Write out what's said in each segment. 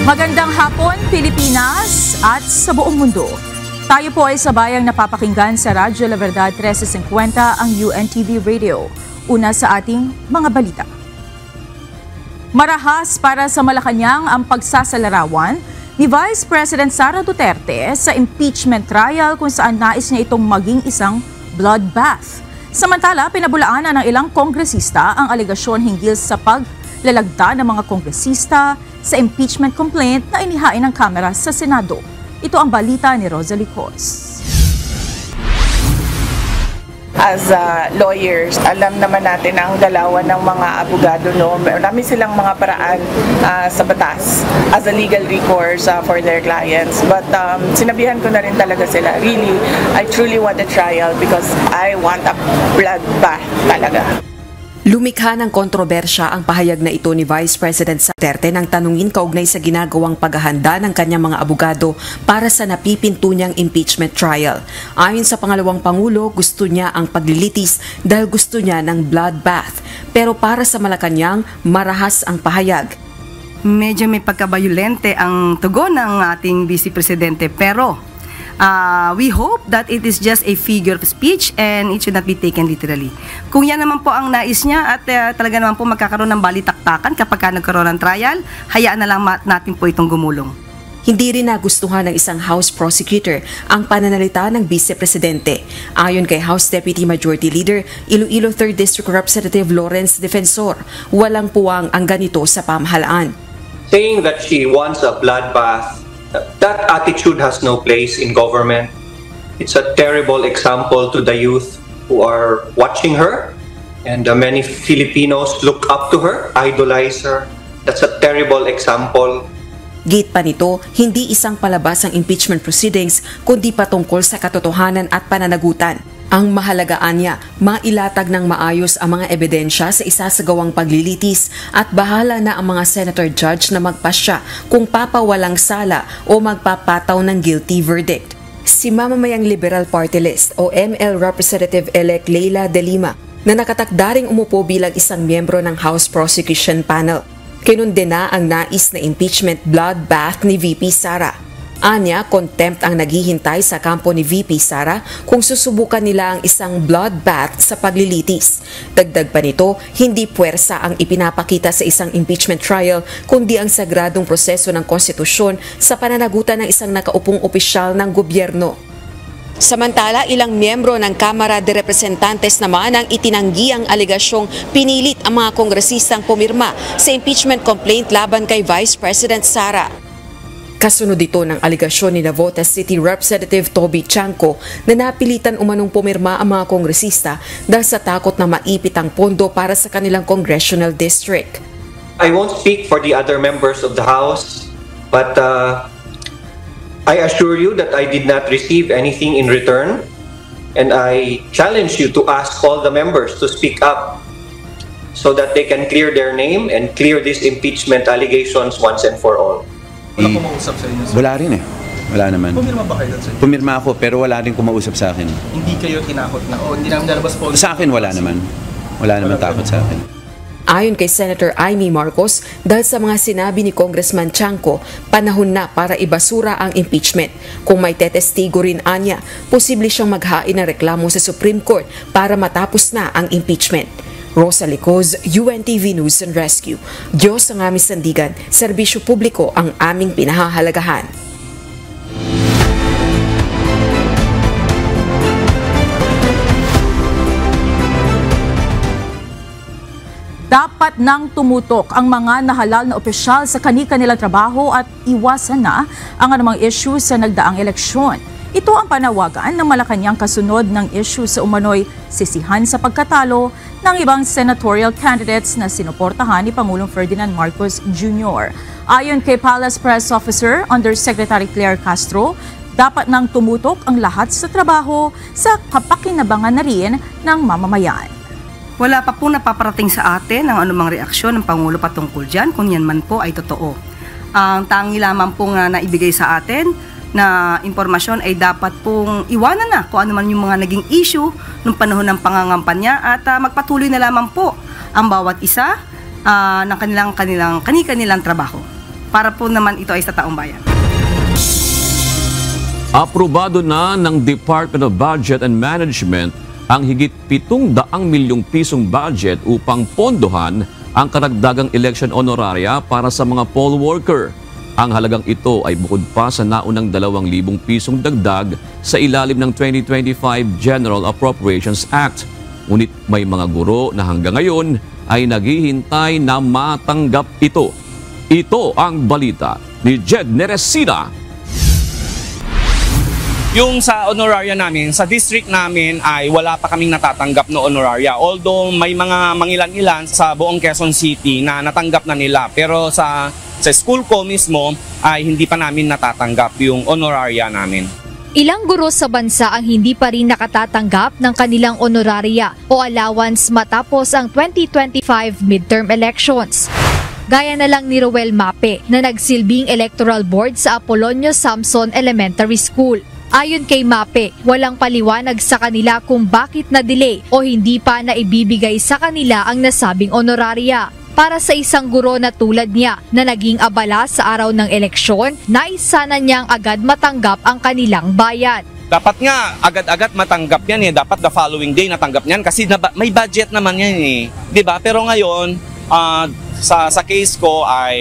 Magandang hapon, Pilipinas at sa buong mundo. Tayo po ay sabayang napapakinggan sa Radyo La Verdad 1350 ang UNTV Radio. Una sa ating mga balita. Marahas para sa Malacanang ang pagsasalarawan ni Vice President Sara Duterte sa impeachment trial kung saan nais niya itong maging isang bloodbath. Samantala, pinabulaanan ng ilang kongresista ang alegasyon hinggil sa paglalagda ng mga kongresista sa impeachment complaint na inihain ng Kamara sa Senado. Ito ang balita ni Rosalie Cos. As lawyers, alam naman natin ang galawan ng mga abogado, no? Marami silang mga paraan sa batas as a legal recourse for their clients. But sinabihan ko na rin talaga sila, really, I truly want a trial because I want a bloodbath talaga. Lumikha ng kontrobersya ang pahayag na ito ni Vice President Duterte nang tanungin kaugnay sa ginagawang paghahanda ng kanyang mga abogado para sa napipinto niyang impeachment trial. Ayon sa pangalawang Pangulo, gusto niya ang paglilitis dahil gusto niya ng bloodbath. Pero para sa Malacanang, marahas ang pahayag. Medyo may pagkabayulente ang tugon ng ating Vice Presidente pero we hope that it is just a figure of speech and it should not be taken literally. Kung yan naman po ang nais niya at talaga naman po magkakaroon ng balitaktakan kapag nagkaroon ng trial, hayaan na lang natin po itong gumulong. Hindi rin nagustuhan ng isang House prosecutor ang pananalita ng Vice Presidente. Ayon kay House Deputy Majority Leader, Iloilo 3rd District Representative Lawrence Defensor, walang puwang ang ganito sa pamahalaan. Saying that she wants a bloodbath, that attitude has no place in government. It's a terrible example to the youth who are watching her, and many Filipinos look up to her, idolize her. That's a terrible example. Git pa nito, hindi isang palabas ang impeachment proceedings kundi patungkol sa katotohanan at pananagutan. Ang mahalagaan niya, mailatag ng maayos ang mga ebidensya sa isasagawang paglilitis at bahala na ang mga senator judge na magpasya kung papawalang sala o magpapataw ng guilty verdict. Si mamamayang Liberal Party List o ML Representative-elect Leila De Lima na nakatakdaring umupo bilang isang miyembro ng House Prosecution Panel. Kinundena ang nais na impeachment bloodbath ni VP Sara. Anya, contempt ang naghihintay sa kampo ni VP Sara kung susubukan nila ang isang bloodbath sa paglilitis. Dagdag pa nito, hindi puwersa ang ipinapakita sa isang impeachment trial kundi ang sagradong proseso ng konstitusyon sa pananagutan ng isang nakaupong opisyal ng gobyerno. Samantala, ilang miyembro ng Kamara de Representantes naman ang itinanggi ang alegasyong pinilit ang mga kongresistang pumirma sa impeachment complaint laban kay Vice President Sara. Kasunod ito ng alegasyon ni Navotas City Representative Toby Chanco na napilitan umanong pumirma ang mga kongresista dahil sa takot na maipit ang pondo para sa kanilang congressional district. I won't speak for the other members of the House, but I assure you that I did not receive anything in return, and I challenge you to ask all the members to speak up so that they can clear their name and clear these impeachment allegations once and for all. Wala kumausap sa inyo, sir? Wala rin eh. Wala naman. Pumirma ba kayo doon, sir? Pumirma ako pero wala rin kumausap sa akin. Hindi kayo tinakot na? O hindi namin nalabas po? Sa akin wala naman. Wala naman takot sa akin. Ayon kay Senator Amy Marcos, dahil sa mga sinabi ni Congressman Chanco, panahon na para ibasura ang impeachment. Kung may tetestigo rin anya, posible siyang maghain ng reklamo sa Supreme Court para matapos na ang impeachment. Rosalie Cos, UNTV News and Rescue. Diyos ang aming sandigan, serbisyo publiko ang aming pinahahalagahan. Dapat nang tumutok ang mga nahalal na opisyal sa kani-kanilang trabaho at iwasan na ang anumang issue sa nagdaang eleksyon. Ito ang panawagan ng Malacanang kasunod ng issue sa umano'y sisihan sa pagkatalo ng ibang senatorial candidates na sinuportahan ni Pangulong Ferdinand Marcos Jr. Ayon kay Palace Press Officer Undersecretary Claire Castro, dapat nang tumutok ang lahat sa trabaho sa kapakinabangan na rin ng mamamayan. Wala pa po napaparating sa atin ang anumang reaksyon ng Pangulo patungkol dyan kung yan man po ay totoo. Ang tangi lamang pong naibigay sa atin na impormasyon ay dapat pong iwanan na kung ano man yung mga naging issue nung panahon ng pangangampanya at magpatuloy na lamang po ang bawat isa ng kanilang trabaho. para po naman ito ay sa taong bayan. Aprobado na ng Department of Budget and Management ang higit 700 milyong pisong budget upang pondohan ang karagdagang election honoraria para sa mga poll worker. Ang halagang ito ay bukod pa sa naunang 2,000 pisong dagdag sa ilalim ng 2025 General Appropriations Act. Ngunit may mga guro na hanggang ngayon ay naghihintay na matanggap ito. Ito ang balita ni Jed Neresina. Yung sa honoraria namin, sa district namin ay wala pa kaming natatanggap na honoraria. Although may mga mangilan-ilan sa buong Quezon City na natanggap na nila. Pero sa school ko mismo ay hindi pa namin natatanggap yung honoraria namin. Ilang guro sa bansa ang hindi pa rin nakatatanggap ng kanilang honoraria o allowance matapos ang 2025 midterm elections. Gaya na lang ni Roel Mape na nagsilbing electoral board sa Apolonio Samson Elementary School. Ayon kay Mape, walang paliwanag sa kanila kung bakit na-delay o hindi pa naibibigay sa kanila ang nasabing honoraria. Para sa isang guro na tulad niya na naging abala sa araw ng eleksyon, nais sana niyang agad matanggap ang kanilang bayad. Dapat nga agad-agad matanggap yan eh. Dapat the following day natanggap niyan kasi may budget naman yan eh. 'Di ba? Pero ngayon, sa case ko ay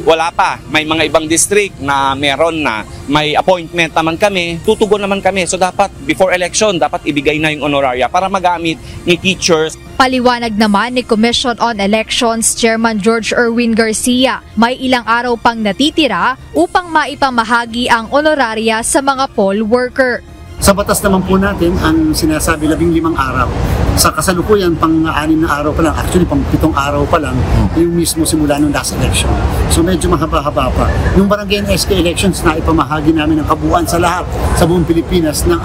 wala pa. May mga ibang district na meron na. May appointment naman kami, tutugon naman kami. So dapat before election, dapat ibigay na yung honoraria para magamit ni teachers. Paliwanag naman ni Commission on Elections Chairman George Erwin Garcia, may ilang araw pang natitira upang maipamahagi ang honoraria sa mga poll worker. Sa batas naman po natin, ang sinasabi 15 araw. Sa kasalukuyan, pang-6 na araw pa lang, actually pang-7 araw pa lang, yung mismo simula nung last election. So medyo mahaba-haba pa. Yung barangay and SK elections na ipamahagi namin ng kabuuan sa lahat sa buong Pilipinas ng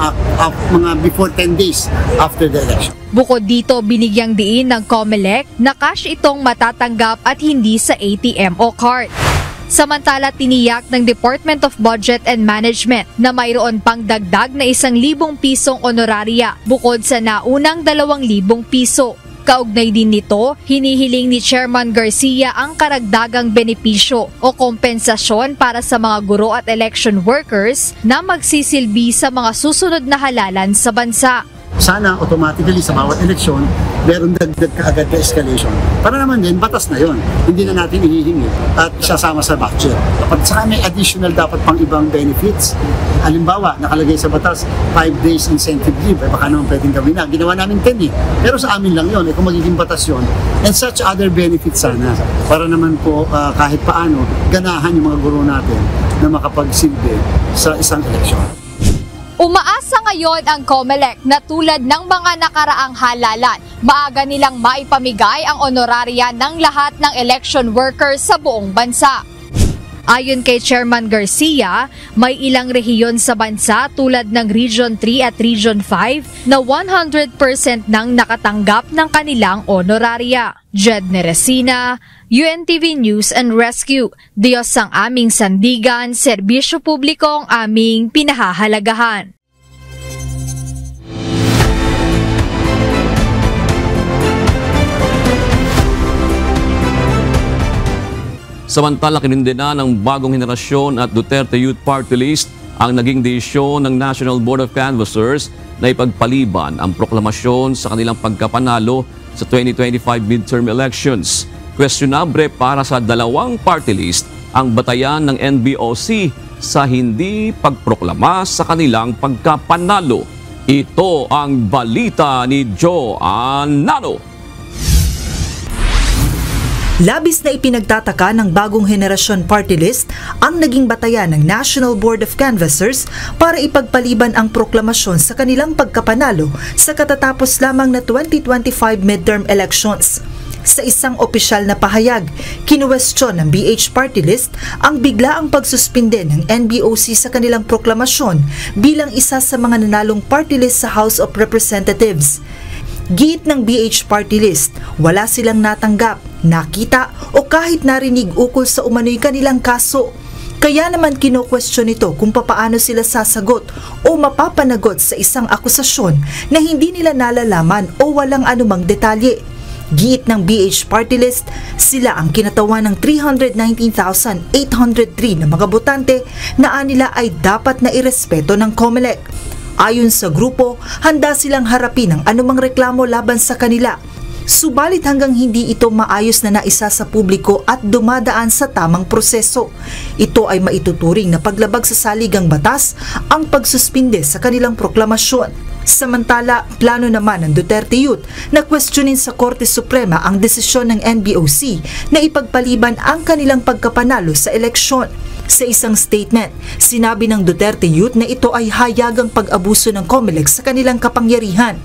mga before 10 days after the election. Bukod dito, binigyang diin ng COMELEC na cash itong matatanggap at hindi sa ATM o card. Samantala, tiniyak ng Department of Budget and Management na mayroon pang dagdag na 1,000 pisong honoraria bukod sa naunang 2,000 piso. Kaugnay din nito, hinihiling ni Chairman Garcia ang karagdagang benepisyo o kompensasyon para sa mga guro at election workers na magsisilbi sa mga susunod na halalan sa bansa. Sana automatically sa bawat eleksyon, meron dagdag kaagad na escalation. Para naman din, batas na yon. Hindi na natin ihihingi at sasama sa budget. At saka may additional dapat pang ibang benefits. Halimbawa, nakalagay sa batas, 5 days incentive leave. Baka naman pwedeng gawin na. Ginawa namin 10 eh. Pero sa amin lang yon. Kung magiging batas yon. And such other benefits sana. Para naman po kahit paano, ganahan yung mga guro natin na makapagsilbi sa isang eleksyon. Umaasa ngayon ang COMELEC na tulad ng mga nakaraang halalan, maaga nilang maipamigay ang honoraria ng lahat ng election workers sa buong bansa. Ayon kay Chairman Garcia, may ilang rehiyon sa bansa tulad ng Region 3 at Region 5 na 100% nang nakatanggap ng kanilang honoraria. Jed Neresina, UNTV News and Rescue. Diyos ang aming sandigan, serbisyo publiko ang aming pinahahalagahan. Samantala, kinindena ng bagong henerasyon at Duterte Youth Party List ang naging desisyon ng National Board of Canvassers na ipagpaliban ang proklamasyon sa kanilang pagkapanalo sa 2025 midterm elections. Questionable para sa dalawang party list ang batayan ng NBOC sa hindi pagproklama sa kanilang pagkapanalo. Ito ang balita ni Joan Nano. Labis na ipinagtataka ng bagong henerasyon party list ang naging batayan ng National Board of Canvassers para ipagpaliban ang proklamasyon sa kanilang pagkapanalo sa katatapos lamang na 2025 midterm elections. Sa isang opisyal na pahayag, kinuwestiyon ng BH Party List ang biglaang pagsuspinde ng NBOC sa kanilang proklamasyon bilang isa sa mga nanalong party list sa House of Representatives. Giit ng BH Party List, wala silang natanggap, nakita o kahit narinig ukol sa umano'y kanilang kaso. Kaya naman kino-question ito kung papaano sila sasagot o mapapanagot sa isang akusasyon na hindi nila nalalaman o walang anumang detalye. Giit ng BH Party List, sila ang kinatawan ng 319,803 na mga botante na anila ay dapat na irespeto ng COMELEC. Ayon sa grupo, handa silang harapin ang anumang reklamo laban sa kanila. Subalit hanggang hindi ito maayos na naisa sa publiko at dumadaan sa tamang proseso, ito ay maituturing na paglabag sa saligang batas ang pagsuspinde sa kanilang proklamasyon. Samantala, plano naman ng Duterte Youth na questionin sa Korte Suprema ang desisyon ng NBOC na ipagpaliban ang kanilang pagkapanalo sa eleksyon. Sa isang statement, sinabi ng Duterte Youth na ito ay hayagang pag-abuso ng COMELEC sa kanilang kapangyarihan.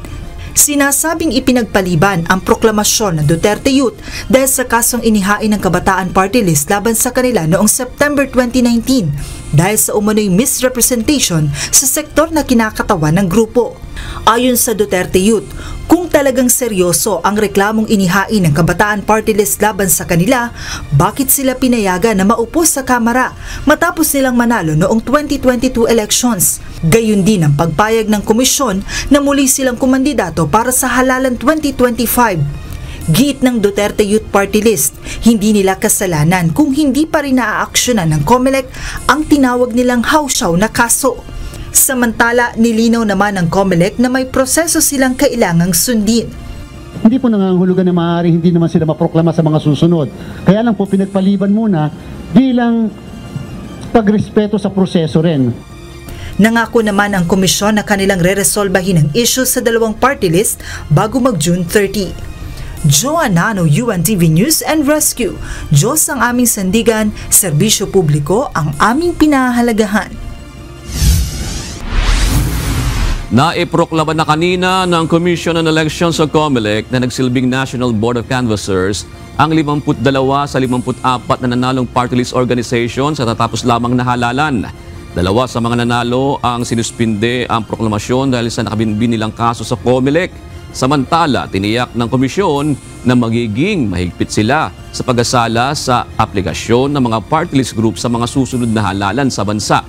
Sinasabing ipinagpaliban ang proklamasyon ng Duterte Youth dahil sa kasong inihain ng Kabataan Party List laban sa kanila noong September 2019 dahil sa umano'y misrepresentation sa sektor na kinakatawan ng grupo. Ayon sa Duterte Youth, kung talagang seryoso ang reklamong inihain ng Kabataan Party List laban sa kanila, bakit sila pinayagan na maupo sa Kamara matapos nilang manalo noong 2022 elections? Gayon din ang pagpayag ng komisyon na muli silang kumandidato para sa halalan 2025. Giit ng Duterte Youth Party List, hindi nila kasalanan kung hindi pa rin naaaksyonan ng COMELEC ang tinawag nilang hawsyaw na kaso. Samantala, nilinaw naman ng COMELEC na may proseso silang kailangang sundin. Hindi po nangangahulugan na maaari hindi naman sila maproklama sa mga susunod. Kaya lang po pinagpaliban muna bilang pagrespeto sa proseso rin. Nangako naman ang komisyon na kanilang re-resolbahin ang issue sa dalawang party list bago mag-June 30. Joanano, UNTV News and Rescue. Diyos ang aming sandigan, serbisyo publiko ang aming pinahahalagahan. Naiproklama na kanina ng Commission on Elections o COMELEC na nagsilbing National Board of Canvassers ang 52 sa 54 na nanalong party list organization sa tatapos lamang na halalan. Dalawa sa mga nanalo ang sinuspinde ang proklamasyon dahil sa nakabinbin nilang kaso sa COMELEC. Samantala, tiniyak ng komisyon na magiging mahigpit sila sa pag-asala sa aplikasyon ng mga party list group sa mga susunod na halalan sa bansa.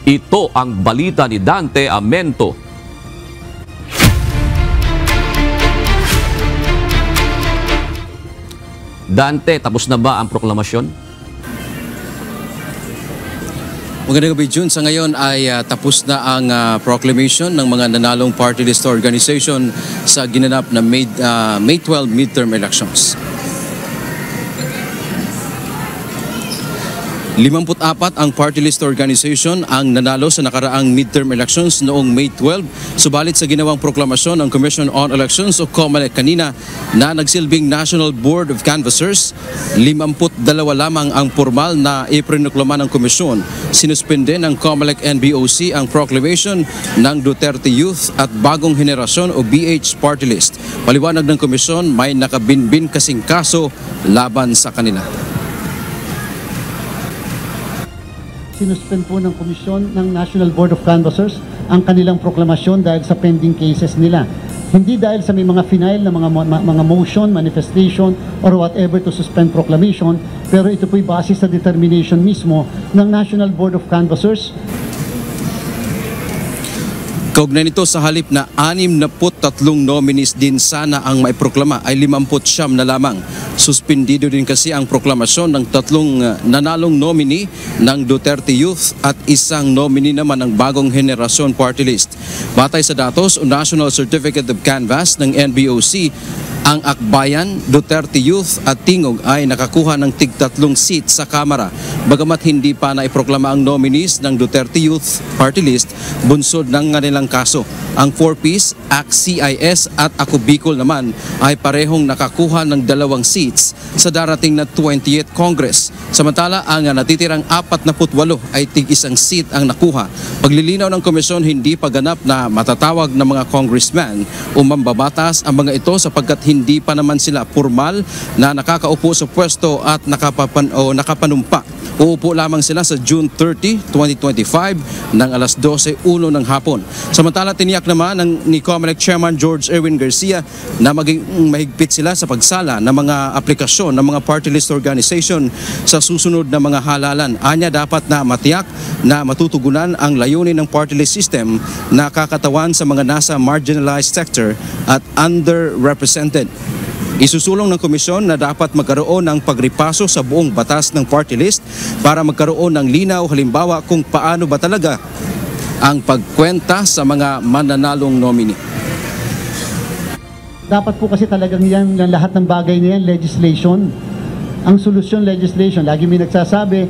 Ito ang balita ni Dante Amento. Dante, tapos na ba ang proklamasyon? Magandang gabi, June. Sa ngayon ay tapos na ang proclamation ng mga nanalong party list organization sa ginanap na May 12 midterm elections. 54 ang party list organization ang nanalo sa nakaraang midterm elections noong May 12. Subalit sa ginawang proklamasyon ng Commission on Elections o COMELEC kanina na nagsilbing National Board of Canvassers, 52 lamang ang formal na iprinoklama ng komisyon. Sinuspende ng COMELEC NBOC ang proclamation ng Duterte Youth at Bagong Henerasyon o BH Party List. Paliwanag ng komisyon, may nakabinbin kasing kaso laban sa kanila. Sinuspend po ng komisyon ng National Board of Canvassers ang kanilang proklamasyon dahil sa pending cases nila. Hindi dahil sa may mga final na mga motion, manifestation, or whatever to suspend proclamation, pero ito po'y base sa determination mismo ng National Board of Canvassers. Kaugnay nito sa halip na 63 nominees din sana ang maiproklama ay 59 na lamang. Suspindido din kasi ang proklamasyon ng 3 nanalong nominee ng Duterte Youth at isang nominee naman ng Bagong Henerasyon Party List. Batay sa datos o National Certificate of Canvass ng NBOC, ang Akbayan, Duterte Youth at Tingog ay nakakuha ng tig-3 seat sa Kamara. Bagamat hindi pa naiproklama ang nominees ng Duterte Youth Party List, bunsod ng kanilang kaso. Ang 4-piece, ACT-CIS at Ako Bicol naman ay parehong nakakuha ng 2 seats sa darating na 28th Congress. Samantala, ang natitirang 48 ay tig-1 seat ang nakuha. Paglilinaw ng komisyon, hindi pa ganap na matatawag ng mga congressman o mambabatas ang mga ito sapagkat hindi pa naman sila formal na nakakaupo sa pwesto at nakapanumpa. Uupo lamang sila sa June 30, 2025 ng alas 12:01 ng hapon. Samantala, tiniyak naman ni COMELEC Chairman George Erwin Garcia na maging mahigpit sila sa pagsala ng mga aplikasyon ng mga party list organization sa susunod na mga halalan. Anya, dapat na matiyak na matutugunan ang layunin ng party list system na kakatawan sa mga nasa marginalized sector at underrepresented. Isusulong ng komisyon na dapat magkaroon ng pagripaso sa buong batas ng party list para magkaroon ng linaw, halimbawa kung paano ba talaga ang pagkwenta sa mga mananalong nominee. Dapat po kasi talagang yan, lahat ng bagay na yan, legislation. Ang solusyon, legislation. Lagi may nagsasabi,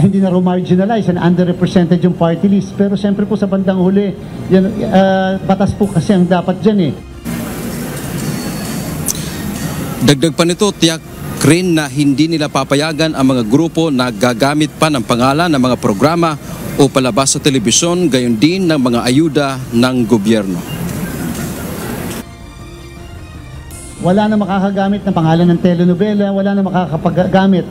hindi na marginalize and underrepresented yung party list. Pero siyempre po sa bandang huli, yan, batas po kasi ang dapat dyan eh. Dagdag pa nito, tiyak rin na hindi nila papayagan ang mga grupo na gagamit pa ng pangalan ng mga programa o palabas sa telebisyon, gayon din ng mga ayuda ng gobyerno. Wala na makakagamit ng pangalan ng telenovela, wala na makakapagamit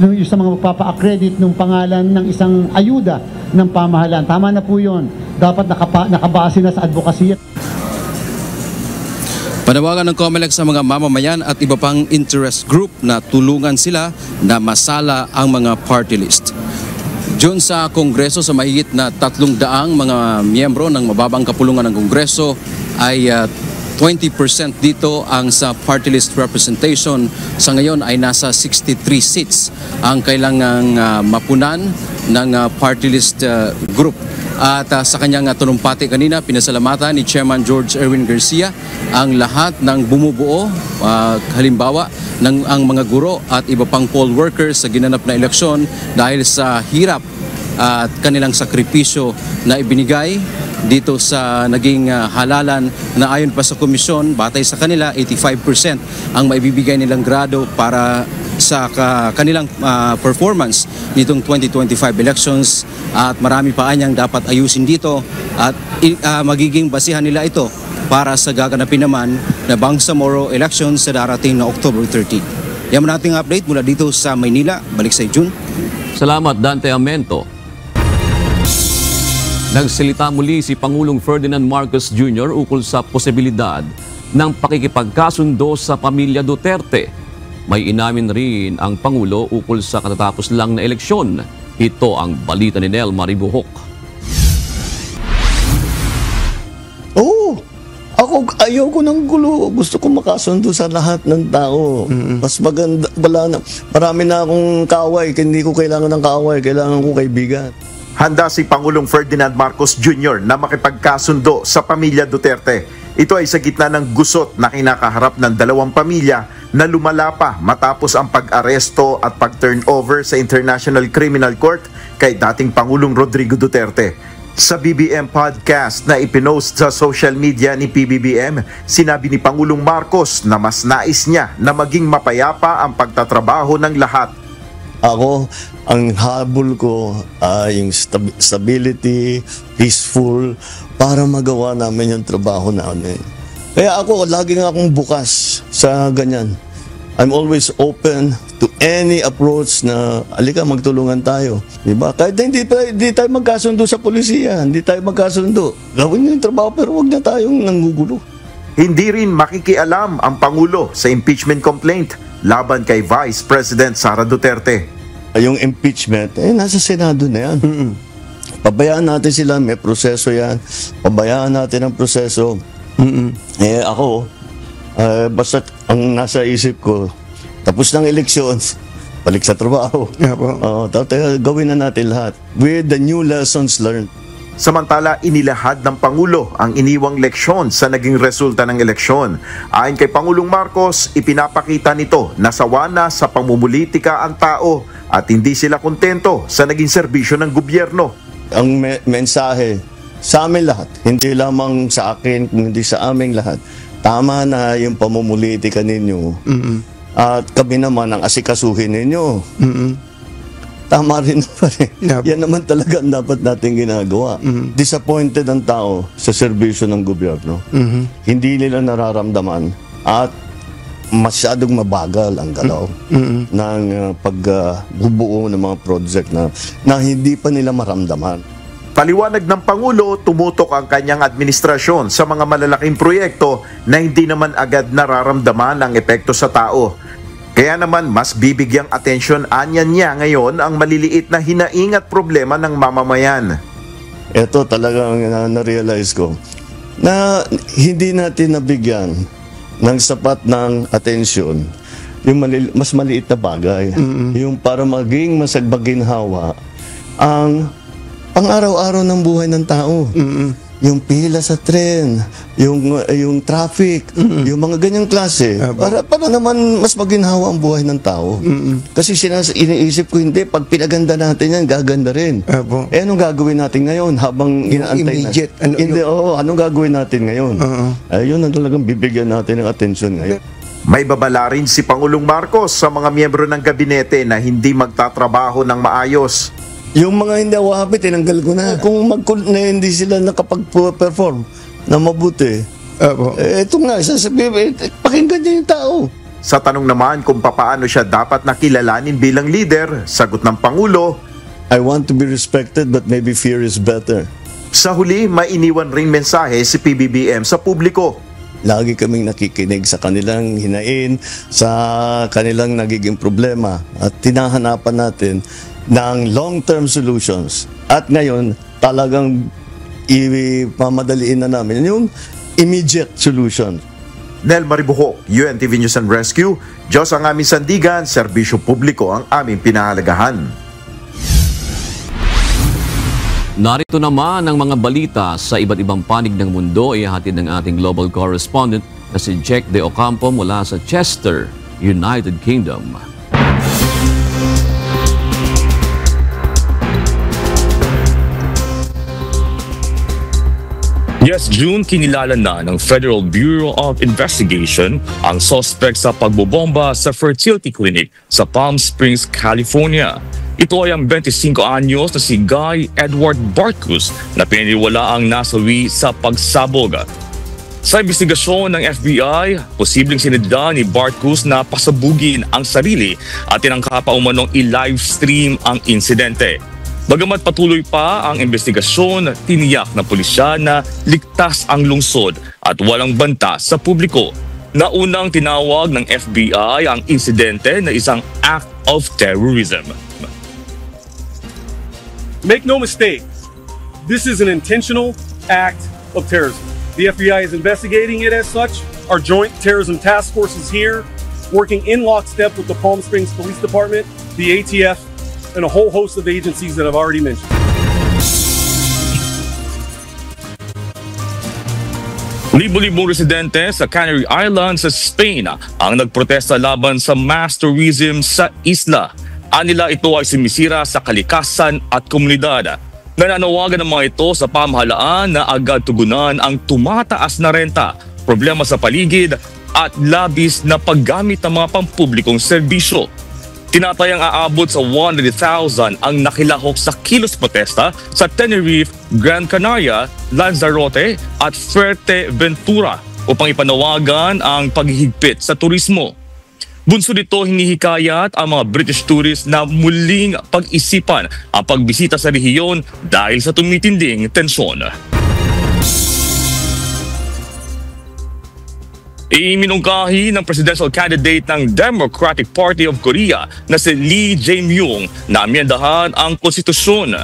yung sa mga magpapa-accredit ng pangalan ng isang ayuda ng pamahalaan. Tama na po yun. Dapat nakabase na sa advokasya. Panawagan ng COMELEC sa mga mamamayan at iba pang interest group na tulungan sila na masala ang mga party list. Diyon sa Kongreso, sa mahigit na 300 mga miyembro ng mababang kapulungan ng Kongreso ay 20% dito ang sa party list representation. Sa ngayon ay nasa 63 seats ang kailangang mapunan ng party list group. At sa kanyang talumpati kanina, pinasalamatan ni Chairman George Erwin Garcia ang lahat ng bumubuo, halimbawa ng ang mga guro at iba pang poll workers sa ginanap na eleksyon dahil sa hirap at kanilang sakripisyo na ibinigay dito sa naging halalan na ayon pa sa komisyon, batay sa kanila 85% ang maibibigay nilang grado para sa kanilang performance nitong 2025 elections, at marami pa anyang dapat ayusin dito at magiging basihan nila ito para sa gaganapin naman na Bangsamoro elections sa darating na October 13. Yan ang ating update mula dito sa Maynila. Balik sa June. Salamat, Dante Amento. Nagsalita muli si Pangulong Ferdinand Marcos Jr. ukol sa posibilidad ng pakikipagkasundo sa pamilya Duterte. May inamin rin ang Pangulo ukol sa katatapos lang na eleksyon. Ito ang balita ni Nel Maribuhok. Ayoko ng gulo. Gusto ko makasundo sa lahat ng tao. Mas maganda, marami na akong kaaway. Hindi ko kailangan ng kaaway. Kailangan ko kaibigan. Handa si Pangulong Ferdinand Marcos Jr. na makipagkasundo sa pamilya Duterte. Ito ay sa gitna ng gusot na kinakaharap ng dalawang pamilya na lumala pa matapos ang pag-aresto at pag-turnover sa International Criminal Court kay dating Pangulong Rodrigo Duterte. Sa BBM podcast na ipinost sa social media ni PBBM, sinabi ni Pangulong Marcos na mas nais niya na maging mapayapa ang pagtatrabaho ng lahat. Ako, ang habol ko ay yung stability, peaceful, para magawa namin yung trabaho namin. Kaya ako, lagi nga akong bukas sa ganyan. I'm always open to any approach na, alika, magtulungan tayo. Diba? Kahit hindi tayo magkasundo sa polisiya, hindi tayo magkasundo. Gawin niyo yung trabaho pero huwag na tayong nanggugulo. Hindi rin makikialam ang Pangulo sa impeachment complaint laban kay Vice President Sara Duterte. Yung impeachment, nasa Senado na yan. Pabayaan natin sila, may proseso yan. Pabayaan natin ang proseso. Ako, basta ang nasa isip ko, tapos ng elections, balik sa trabaho. Gawin na natin lahat with the new lessons learned. Samantala, inilahad ng Pangulo ang iniwang leksyon sa naging resulta ng eleksyon. Ayon kay Pangulong Marcos, ipinapakita nito na sawa na sa pamumulitika ang tao at hindi sila kontento sa naging serbisyo ng gobyerno. Ang mensahe sa amin lahat, hindi lamang sa akin, kundi sa aming lahat, tama na yung pamumulitika ninyo. At kami naman ang asikasuhin ninyo. Tama rin naman eh. Yan naman talaga ang dapat natin ginagawa. Disappointed ang tao sa serbisyo ng gobyerno. Hindi nila nararamdaman at masyadong mabagal ang galaw ng pagbubuo ng mga project na hindi pa nila maramdaman. Paliwanag ng Pangulo, tumutok ang kanyang administrasyon sa mga malalaking proyekto na hindi naman agad nararamdaman ang epekto sa tao. Kaya naman mas bibigyang atensyon anyan niya ngayon ang maliliit na hinaing at problema ng mamamayan. Ito talagang na-realize ko na hindi natin nabigyan ng sapat ng atensyon yung mas maliit na bagay. Yung para maging masagbaginhawa ang pang-araw-araw ng buhay ng tao. Yung pila sa tren, yung traffic, yung mga ganyang klase. Para naman mas maginhawa ang buhay ng tao. Kasi iniisip ko, hindi, pag pinaganda natin yan, gaganda rin. Anong gagawin natin ngayon habang inaantay immediate, na? Anong gagawin natin ngayon? Ayun ang talagang bibigyan natin ng atensyon ngayon. May babala rin si Pangulong Marcos sa mga miyembro ng gabinete na hindi magtatrabaho ng maayos. Yung mga hindi ako happy, tinanggal ko na. Kung hindi sila nakapag-perform na mabuti, ito nga, sasabihin, pakinggan niya yung tao. Sa tanong naman kung papaano siya dapat nakilalanin bilang leader, sagot ng Pangulo, I want to be respected but maybe fear is better. Sa huli, may iniwan ring mensahe si PBBM sa publiko. Lagi kaming nakikinig sa kanilang hinain, sa kanilang nagiging problema at tinahanapan natin ng long-term solutions. At ngayon, talagang ipamadaliin na namin yung immediate solution. Nel Maribuhok, UNTV News and Rescue, Diyos ang aming sandigan, serbisyo publiko ang aming pinahalagahan. Narito naman ang mga balita sa iba't ibang panig ng mundo ay hatid ng ating global correspondent na si Jack De Ocampo mula sa Chester, United Kingdom. Yes, June, kinilala na ng Federal Bureau of Investigation ang suspect sa pagbobomba sa fertility clinic sa Palm Springs, California. Ito ay ang 25 anyos na si Guy Edward Barkus na pininiwala ang nasawi sa pagsabog. Sa investigasyon ng FBI, posibleng sinadya ni Barkus na pasabugin ang sarili at tinangka pa umanong i-livestream ang insidente. Bagamat patuloy pa ang investigasyon, tiniyak ng pulisya na ligtas ang lungsod at walang banta sa publiko. Naunang tinawag ng FBI ang insidente na isang act of terrorism. Make no mistake, this is an intentional act of terrorism. The FBI is investigating it as such. Our Joint Terrorism Task Force is here, working in lockstep with the Palm Springs Police Department, the ATF, and a whole host of agencies that I've already mentioned. Libo-libong residente sa Canary Islands sa Spain ang nagprotesta laban sa mass tourism sa isla. Anila ito ay sumisira sa kalikasan at komunidad. Nananawagan ng mga ito sa pamahalaan na agad tugunan ang tumataas na renta, problema sa paligid at labis na paggamit ng mga pampublikong serbisyo. Tinatayang aabot sa 100,000 ang nakilahok sa kilos protesta sa Tenerife, Gran Canaria, Lanzarote at Fuerteventura upang ipanawagan ang paghihigpit sa turismo. Bunso nito hinihikayat ang mga British tourists na muling pag-isipan ang pagbisita sa rehiyon dahil sa tumitinding tensyon. Iminungkahi ng presidential candidate ng Democratic Party of Korea na si Lee Jae-myung na amyendahan ang konstitusyon.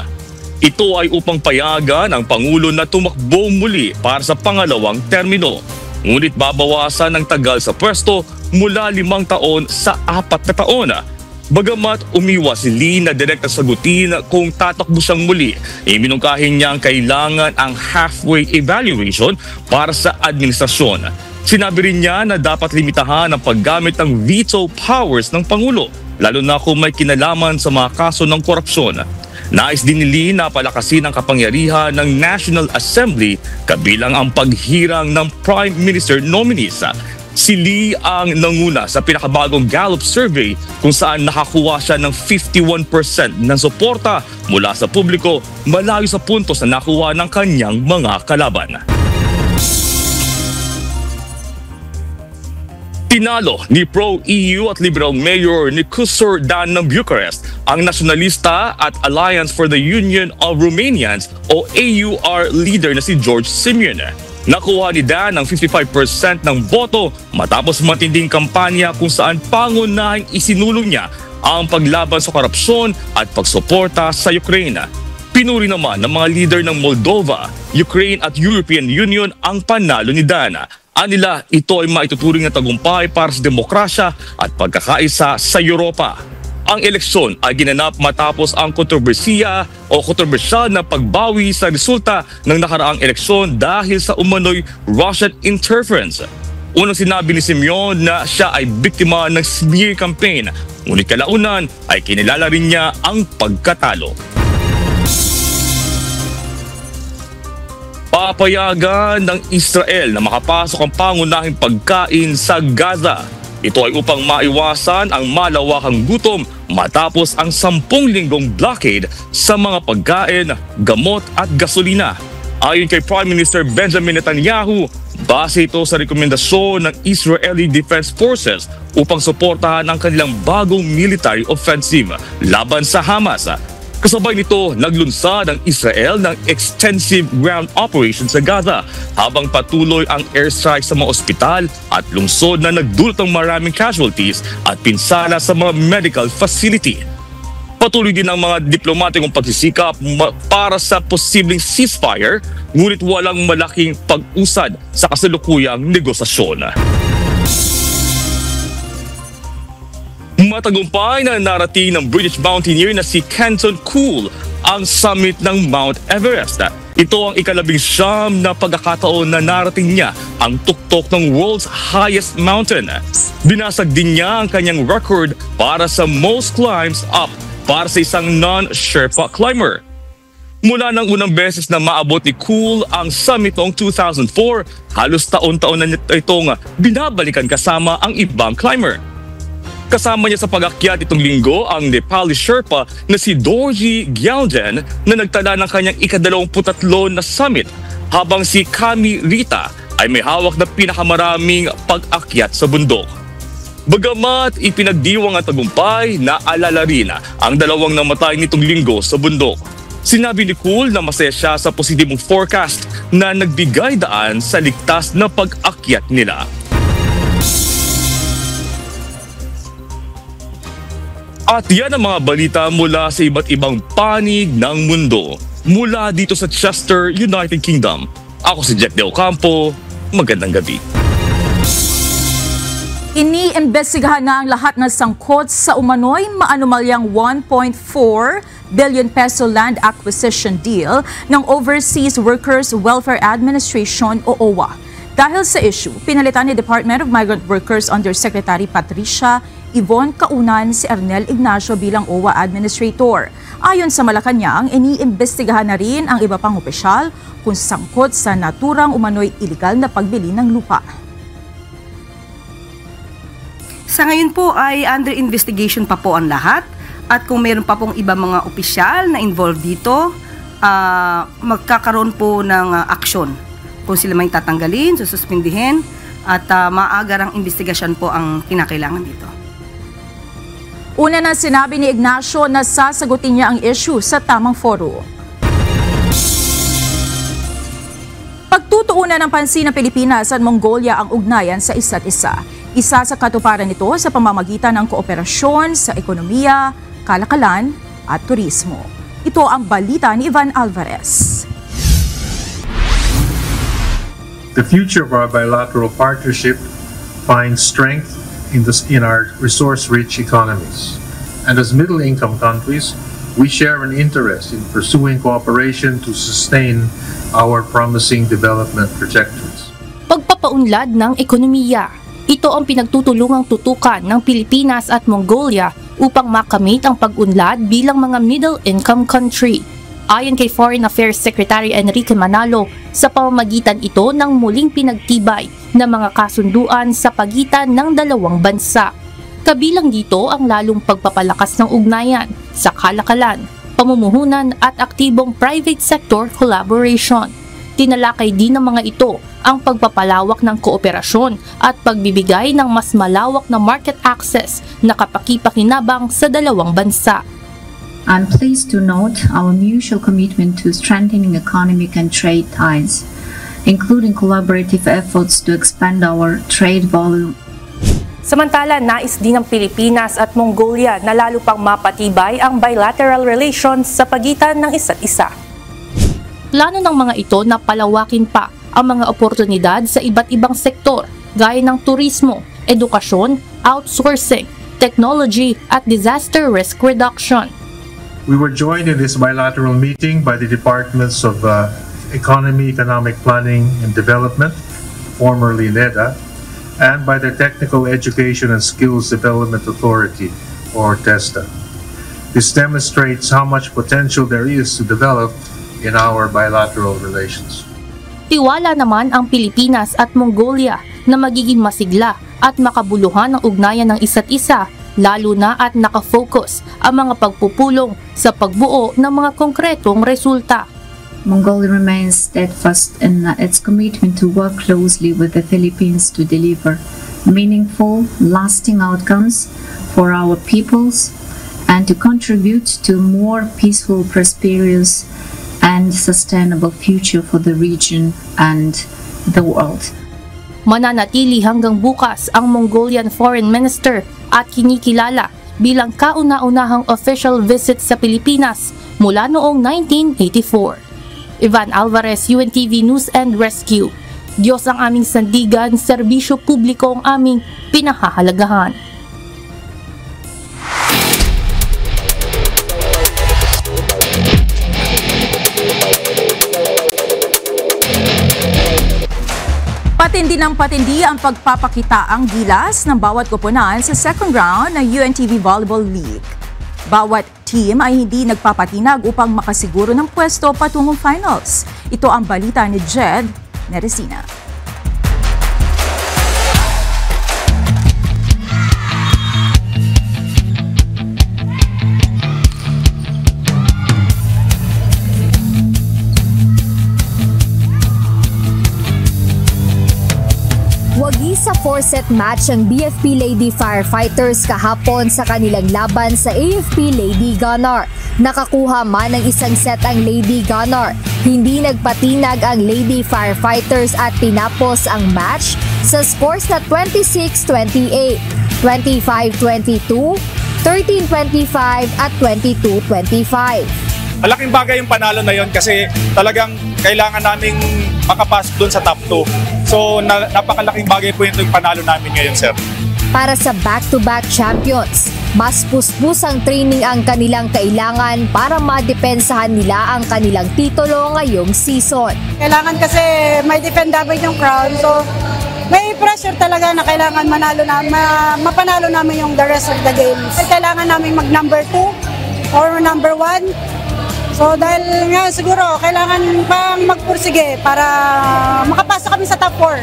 Ito ay upang payagan ang Pangulo na tumakbo muli para sa pangalawang termino. Ngunit babawasan ng tagal sa pwesto mula 5 taon sa 4 na taon. Bagamat umiwas si Lee na direkta sagutin kung tatakbo siyang muli, iminungkahi niyang kailangan ang halfway evaluation para sa administrasyon. Sinabi rin niya na dapat limitahan ang paggamit ng veto powers ng Pangulo, lalo na kung may kinalaman sa mga kaso ng korupsyon. Nais din ni Lee na palakasin ang kapangyarihan ng National Assembly kabilang ang paghirang ng Prime Minister nominees. Si Lee ang nanguna sa pinakabagong Gallup survey kung saan nakakuha siya ng 51% ng suporta mula sa publiko, malayo sa puntos na nakuha ng kanyang mga kalaban. Tinalo ni pro-EU at liberal mayor Nicusur Dan ng Bucharest ang nasyonalista at Alliance for the Union of Romanians o AUR leader na si George Simeon. Nakuha ni Dan ang 55% ng boto matapos matinding kampanya kung saan pangunahing isinulong niya ang paglaban sa korupsyon at pagsuporta sa Ukraine. Pinuri naman ng mga leader ng Moldova, Ukraine at European Union ang panalo ni Dan. Anila, ito ay maituturing na tagumpay para sa demokrasya at pagkakaisa sa Europa. Ang eleksyon ay ginanap matapos ang kontrobersyal na pagbawi sa resulta ng nakaraang eleksyon dahil sa umano'y Russian interference. Unang sinabi ni Simeon na siya ay biktima ng smear campaign, ngunit kalaunan ay kinilala rin niya ang pagkatalo. Papayagan ng Israel na makapasok ang pangunahing pagkain sa Gaza. Ito ay upang maiwasan ang malawakang gutom matapos ang 10 linggong blockade sa mga pagkain, gamot at gasolina. Ayon kay Prime Minister Benjamin Netanyahu, base ito sa rekomendasyon ng Israeli Defense Forces upang suportahan ang kanilang bagong military offensive laban sa Hamas. Kasabay nito, naglunsad ang Israel ng extensive ground operation sa Gaza habang patuloy ang airstrike sa mga ospital at lungsod na nagdulot ng maraming casualties at pinsala sa mga medical facility. Patuloy din ang mga diplomatikong pagsisikap para sa posibleng ceasefire, ngunit walang malaking pag-usad sa kasalukuyang negosasyon. Matagumpay na narating ng British mountaineer na si Kenton Cool ang summit ng Mount Everest. Ito ang ika-19 na pagkakataon na narating niya ang tuktok ng world's highest mountain. Binasag din niya ang kanyang record para sa most climbs up para sa isang non-Sherpa climber. Mula ng unang beses na maabot ni Cool ang summit noong 2004, halos taon-taon na itong binabalikan kasama ang ibang climber. Kasama niya sa pag-akyat itong linggo ang Nepali Sherpa na si Dorji Gyaljen na nagtala ng kanyang ika-23 na summit, habang si Kami Rita ay may hawak na pinakamaraming pag-akyat sa bundok. Bagamat ipinagdiwang ang tagumpay, naalala rin ang dalawang namatay nitong linggo sa bundok. Sinabi ni Cool na masaya siya sa positibong forecast na nagbigay daan sa ligtas na pag-akyat nila. At yan ang mga balita mula sa iba't ibang panig ng mundo. Mula dito sa Chester, United Kingdom. Ako si Jack De Ocampo. Magandang gabi. Iniimbestigahan na ang lahat ng sangkot sa umano'y maanumalyang 1.4 billion peso land acquisition deal ng Overseas Workers Welfare Administration o OWA. Dahil sa issue, pinalitan ni Department of Migrant Workers Undersecretary Patricia Yvonne Kaunan si Ernel Ignacio bilang OWA Administrator. Ayon sa Malacanang, iniimbestigahan na rin ang iba pang opisyal kung sangkot sa naturang umano'y iligal na pagbili ng lupa. Sa ngayon po ay under investigation pa po ang lahat, at kung meron pa pong iba mga opisyal na involved dito, magkakaroon po ng aksyon. Kung sila may tatanggalin, sususpindihin, at maagarang investigasyon po ang kinakailangan dito. Una na sinabi ni Ignacio na sasagutin niya ang issue sa tamang foro. Pagtutuunan ng pansin ng Pilipinas at Mongolia ang ugnayan sa isa't isa. Isa sa katuparan nito sa pamamagitan ng kooperasyon sa ekonomiya, kalakalan at turismo. Ito ang balita ni Ivan Alvarez. The future of our bilateral partnership finds strength in our resource-rich economies. And as middle-income countries, we share an interest in pursuing cooperation to sustain our promising development trajectories. Pagpapaunlad ng ekonomiya. Ito ang pinagtutulungang tutukan ng Pilipinas at Mongolia upang makamit ang pag-unlad bilang mga middle-income country. Ayon kay Foreign Affairs Secretary Enrique Manalo, sa pamamagitan ito ng muling pinagtibay ng mga kasunduan sa pagitan ng dalawang bansa. Kabilang dito ang lalong pagpapalakas ng ugnayan sa kalakalan, pamumuhunan at aktibong private sector collaboration. Tinalakay din ng mga ito ang pagpapalawak ng kooperasyon at pagbibigay ng mas malawak na market access na kapaki-pakinabang sa dalawang bansa. I'm pleased to note our mutual commitment to strengthening economic and trade ties, including collaborative efforts to expand our trade volume. Samantala, nais din ng Pilipinas at Mongolia na lalo pang mapatibay ang bilateral relations sa pagitan ng isa't isa. Plano ng mga ito na palawakin pa ang mga oportunidad sa iba't ibang sektor gaya ng turismo, edukasyon, outsourcing, technology at disaster risk reduction. We were joined in this bilateral meeting by the Departments of Economy, Economic Planning and Development, formerly NEDA, and by the Technical Education and Skills Development Authority, or TESDA. This demonstrates how much potential there is to develop in our bilateral relations. Tiwala naman ang Pilipinas at Mongolia na magiging masigla at makabuluhan ang ugnayan ng isa't isa, lalo na at nakafocus ang mga pagpupulong sa pagbuo ng mga konkretong resulta. Mongolia remains steadfast in its commitment to work closely with the Philippines to deliver meaningful, lasting outcomes for our peoples and to contribute to a more peaceful, prosperous, and sustainable future for the region and the world. Mananatili hanggang bukas ang Mongolian Foreign Minister at kinikilala bilang kauna-unahang official visit sa Pilipinas mula noong 1984. Ivan Alvarez, UNTV News and Rescue. Diyos ang aming sandigan, serbisyo publiko ang aming pinahahalagahan. Patindi ng patindi ang pagpapakitaang gilas ng bawat koponan sa second round ng UNTV Volleyball League. Bawat team ay hindi nagpapatinag upang makasiguro ng pwesto patungong finals. Ito ang balita ni Jed Neresina. Wagi sa 4-set match ang BFP Lady Firefighters kahapon sa kanilang laban sa AFP Lady Gunner. Nakakuha man ng isang set ang Lady Gunner. Hindi nagpatinag ang Lady Firefighters at tinapos ang match sa scores na 26-28, 25-22, 13-25 at 22-25. Malaking bagay yung panalo na yon kasi talagang kailangan naming makapasok doon sa top 2. So napakalaking bagay po yung panalo namin ngayon, sir. Para sa back-to-back champions, mas puspus ang training ang kanilang kailangan para madepensahan nila ang kanilang titulo ngayong season. Kailangan kasi may defend dapat yung crown, so may pressure talaga na kailangan mapanalo namin yung the rest of the games. Kailangan namin mag number 2 or number 1. So dahil nga siguro kailangan pang magpursige para makapasok kami sa top 4.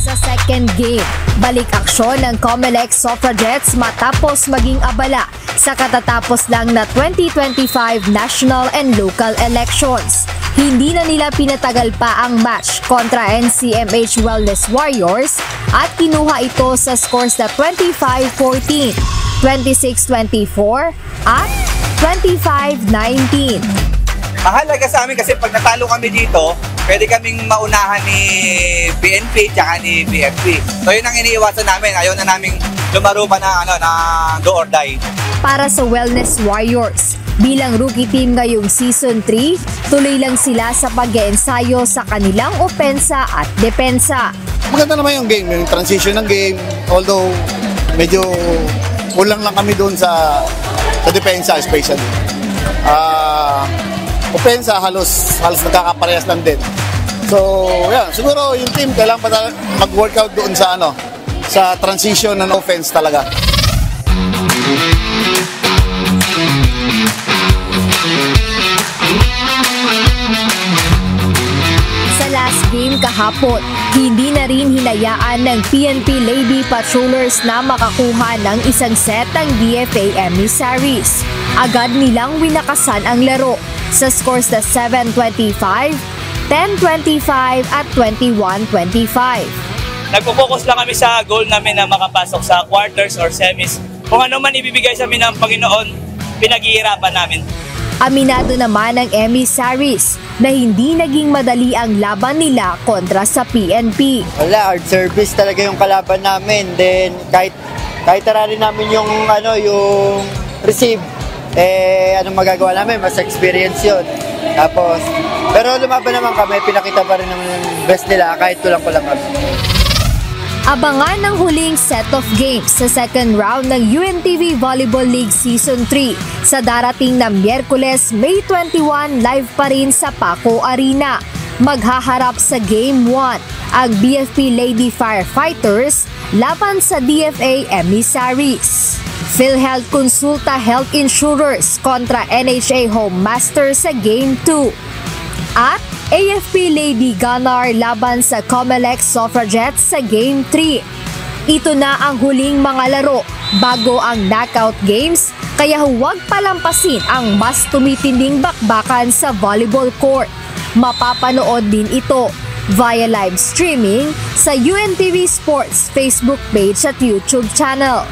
Sa second game, balik aksyon ng Comelec Suffragettes matapos maging abala sa katatapos lang na 2025 national and local elections. Hindi na nila pinatagal pa ang match kontra NCMH Wellness Warriors at kinuha ito sa scores na 25-14, 26-24 at 25-19. Mahalaga sa amin kasi pag natalo kami dito, pwede kaming maunahan ni PNP at ni BFP. So yun ang iniiwasan namin. Ayaw na namin lumaro pa na, do or die. Para sa Wellness Warriors, bilang rookie team ngayong Season 3, tuloy lang sila sa pag-eensayo sa kanilang opensa at depensa. Maganda naman yung game, yung transition ng game. Although, medyo kulang lang kami doon sa depensa especially. Opensa halos nagkakaparehas lang din. So, yeah, siguro yung team kailangan pa mag-workout doon sa sa transition ng offense talaga. Sa last game kahapon, hindi na rin hinayaan ng PNP Lady Patrollers na makakuha ng isang set ang DFA emissaries. Agad nilang winakasan ang laro sa scores na 7-25, 10-25 at 21-25. Nagpo-focus lang kami sa goal namin na makapasok sa quarters or semis. Kung ano man ibibigay sa amin ng Panginoon, pinaghihirapan namin. Aminado naman ng emissaries na hindi naging madali ang laban nila kontra sa PNP. Wala, hard service talaga yung kalaban namin. Then kahit tararin namin yung receive, anong magagawa namin, mas experience yun. Tapos, pero lumaban naman kami, pinakita pa rin naman yung best nila kahit kulang-kulang kami. Abangan ng huling set of games sa second round ng UNTV Volleyball League Season 3 sa darating na Miyerkules, May 21 live pa rin sa Paco Arena. Maghaharap sa Game 1 ang BFP Lady Firefighters laban sa DFA Emissaries. PhilHealth Consulta Health Insurers kontra NHA Home Master sa Game 2. At AFP Lady Gunnar laban sa Comelec Suffragettes sa Game 3. Ito na ang huling mga laro bago ang knockout games, kaya huwag palampasin ang mas tumitinding bakbakan sa volleyball court. Mapapanood din ito via live streaming sa UNTV Sports Facebook page at YouTube channel.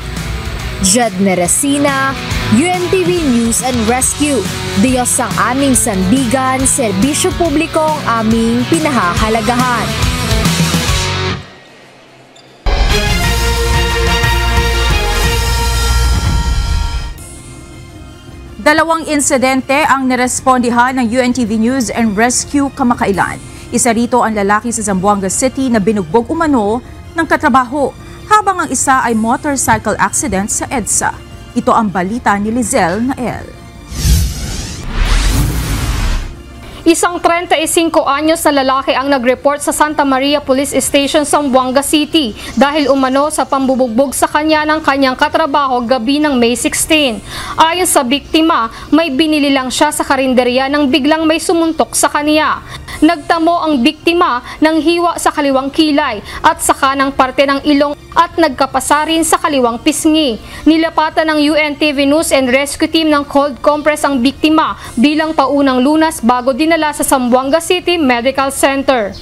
Jed Neresina, UNTV News and Rescue. Diyos ang aming sandigan, serbisyo publiko ang aming pinahahalagahan. Dalawang insidente ang nirespondihan ng UNTV News and Rescue kamakailan. Isa rito ang lalaki sa Zamboanga City na binugbog umano ng katrabaho, habang ang isa ay motorcycle accident sa EDSA. Ito ang balita ni Lizelle Nael. Isang 35 anyos na lalaki ang nag-report sa Santa Maria Police Station, Zamboanga City dahil umano sa pambubugbog sa kanya ng kanyang katrabaho gabi ng May 16. Ayon sa biktima, may binili lang siya sa karinderya nang biglang may sumuntok sa kanya. Nagtamo ang biktima ng hiwa sa kaliwang kilay at sa kanang parte ng ilong at nagkapasarin sa kaliwang pisngi. Nilapatan ng UNTV News and Rescue Team ng cold compress ang biktima bilang paunang lunas bago dinala sa Zamboanga City Medical Center.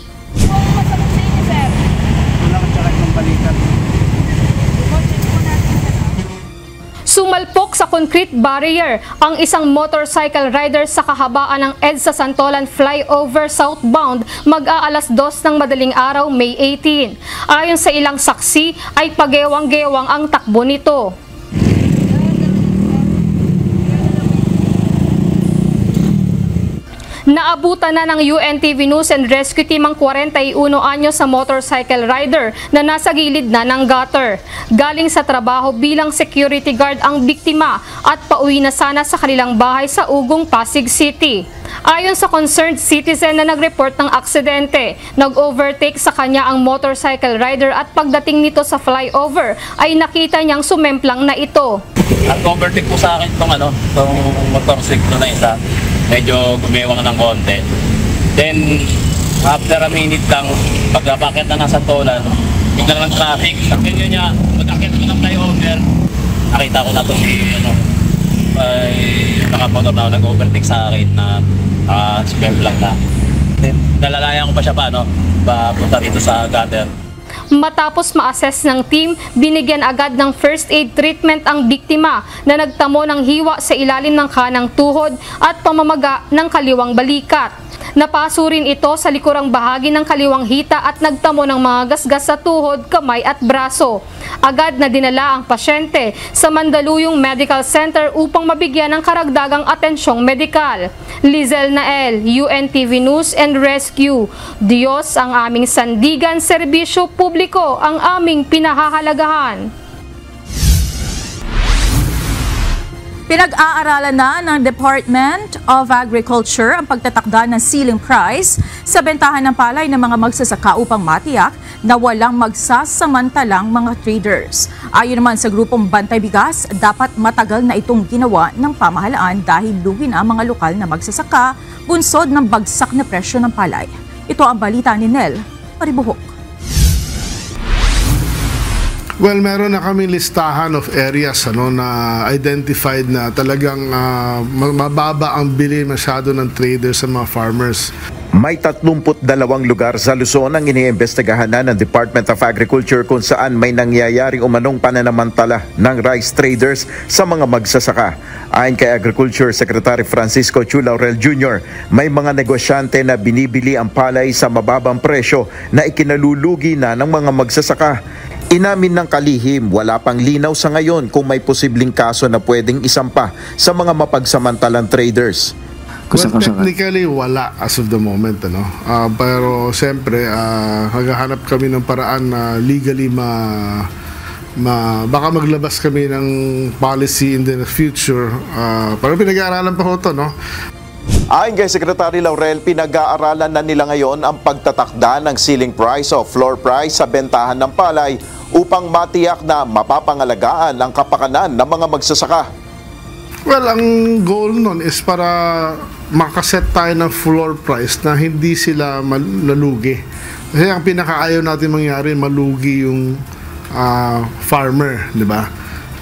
Sumalpok sa concrete barrier ang isang motorcycle rider sa kahabaan ng EDSA Santolan Flyover southbound mag-aalas 2 ng madaling araw, May 18. Ayon sa ilang saksi ay pagewang-gewang ang takbo nito. Naabutan na ng UNTV News and Rescue Team ang 41 anyos sa motorcycle rider na nasa gilid na ng gutter. Galing sa trabaho bilang security guard ang biktima at pauwi na sana sa kanilang bahay sa Ugong, Pasig City. Ayon sa concerned citizen na nag-report ng aksidente, nag-overtake sa kanya ang motorcycle rider at pagdating nito sa flyover ay nakita niyang sumemplang na ito. Nag-overtake po sa akin itong motorcycle na isa. Medyo gumewang ng konti. Then, after a minute lang, pag-apakit na nasa tolan, biglang ng traffic. Sa ganyan niya, mag-akit ko ng flyover, nakita ko na itong nakamotor na nag-overtake sa akin na spam lang na. Then, nalalayan ko pa siya papunta dito sa gutter. Matapos ma-assess ng team, binigyan agad ng first aid treatment ang biktima na nagtamo ng hiwa sa ilalim ng kanang tuhod at pamamaga ng kaliwang balikat. Napaso rin ito sa likurang bahagi ng kaliwang hita at nagtamo ng mga gasgas sa tuhod, kamay at braso. Agad na dinala ang pasyente sa Mandaluyong Medical Center upang mabigyan ng karagdagang atensyong medikal. Lizelle Nael, UNTV News and Rescue. Diyos ang aming sandigan, serbisyo publiko ang aming pinahahalagahan. Pinag-aaralan na ng Department of Agriculture ang pagtatakda ng ceiling price sa bentahan ng palay ng mga magsasaka upang matiyak na walang magsasamantalang mga traders. Ayon naman sa grupong Bantay Bigas, dapat matagal na itong ginawa ng pamahalaan dahil lugi na ang mga lokal na magsasaka bunsod ng bagsak na presyo ng palay. Ito ang balita ni Nel Maribuhok. Well, meron na kaming listahan of areas na identified na talagang mababa ang bili masyado ng traders sa mga farmers. May 32 lugar sa Luzon ang iniimbestigahan na ng Department of Agriculture kung saan may nangyayaring umanong pananamantala ng rice traders sa mga magsasaka. Ayon kay Agriculture Secretary Francisco Chu Laurel Jr., may mga negosyante na binibili ang palay sa mababang presyo na ikinalulugi na ng mga magsasaka. Inamin ng kalihim, wala pang linaw sa ngayon kung may posibleng kaso na pwedeng isampa sa mga mapagsamantalang traders. Well, technically, wala as of the moment. Pero siyempre, maghahanap kami ng paraan na legally baka maglabas kami ng policy in the future. Parang pinag-aaralan pa ho ito, no? Ayon kay Secretary Laurel, pinag-aaralan na nila ngayon ang pagtatakda ng ceiling price o floor price sa bentahan ng palay upang matiyak na mapapangalagaan ang kapakanan ng mga magsasaka. Well, ang goal nun is para makaset tayo ng floor price na hindi sila nalugi. Kasi ang pinakaayaw natin mangyari, malugi yung farmer, di ba?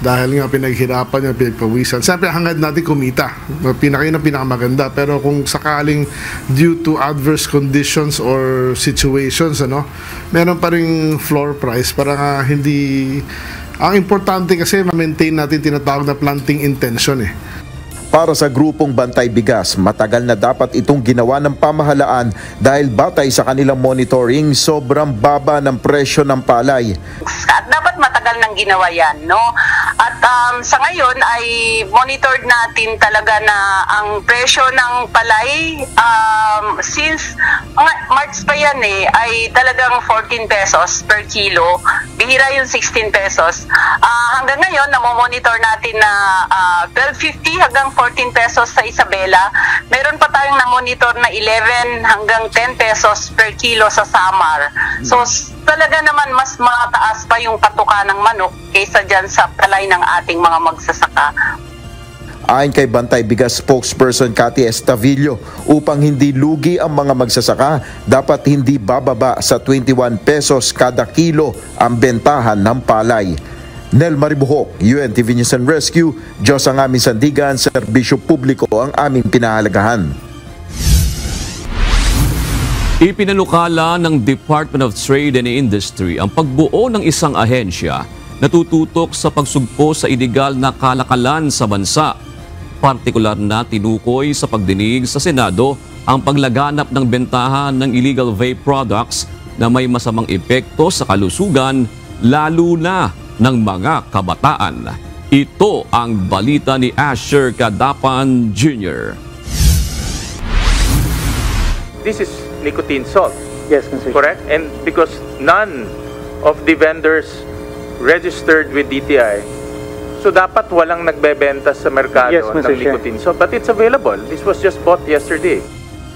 Dahil nga pinaghirapan niya, pinagpawisan. Siyempre, hangad natin kumita. Yun ang pinakamaganda. Pero kung sakaling due to adverse conditions or situations, meron pa rin floor price para hindi... Ang importante kasi ma-maintain natin tinatawag na planting intention Para sa grupong Bantay Bigas, matagal na dapat itong ginawa ng pamahalaan dahil batay sa kanilang monitoring, sobrang baba ng presyo ng palay. Dapat matagal nang ginawa yan, no? At sa ngayon ay monitored natin talaga na ang presyo ng palay since March pa yan ay talagang 14 pesos per kilo. Bihira yung 16 pesos. Hanggang ngayon, namomonitor natin na 12.50 hanggang 14 pesos sa Isabela. Meron pa tayong na-monitor na 11 hanggang 10 pesos per kilo sa Samar. So, talaga naman mas mataas pa yung patuka ng manok kaysa dyan sa palay ng ating mga magsasaka. Ayon kay Bantay Bigas spokesperson Cathy Estavillo, upang hindi lugi ang mga magsasaka, dapat hindi bababa sa 21 pesos kada kilo ang bentahan ng palay. Nel Maribuhok, UNTV News and Rescue, Diyos ang aming sandigan, serbisyo publiko ang aming pinahalagahan. Ipinanukala ng Department of Trade and Industry ang pagbuo ng isang ahensya na tututok sa pagsugpo sa iligal na kalakalan sa bansa. Partikular na tinukoy sa pagdinig sa Senado ang paglaganap ng bentahan ng illegal vape products na may masamang epekto sa kalusugan, lalo na ng mga kabataan. Ito ang balita ni Asher Cadapan Jr. This is nicotine salt. Yes, correct? And because none of the vendors registered with DTI, so dapat walang nagbebenta sa merkado ng nicotine salt. But it's available. This was just bought yesterday.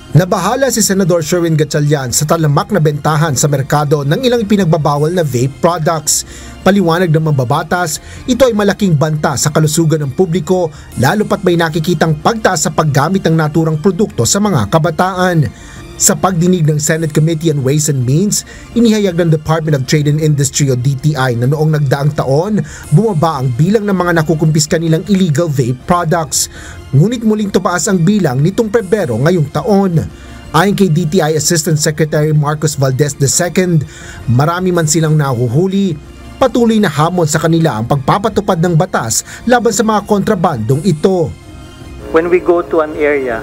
Nabahala si Senador Sherwin Gatchalian sa talamak na bentahan sa merkado ng ilang pinagbabawal na vape products. Paliwanag ng mababatas, ito ay malaking banta sa kalusugan ng publiko, lalo pat may nakikitang pagtaas sa paggamit ng naturang produkto sa mga kabataan. Sa pagdinig ng Senate Committee on Ways and Means, inihayag ng Department of Trade and Industry o DTI na noong nagdaang taon, bumaba ang bilang ng mga nakukumpiska nilang illegal vape products. Ngunit muling tumaas ang bilang nitong Pebrero ngayong taon. Ayon kay DTI Assistant Secretary Marcos Valdez II, marami man silang nahuhuli, patuloy na hamon sa kanila ang pagpapatupad ng batas laban sa mga kontrabandong ito. When we go to an area,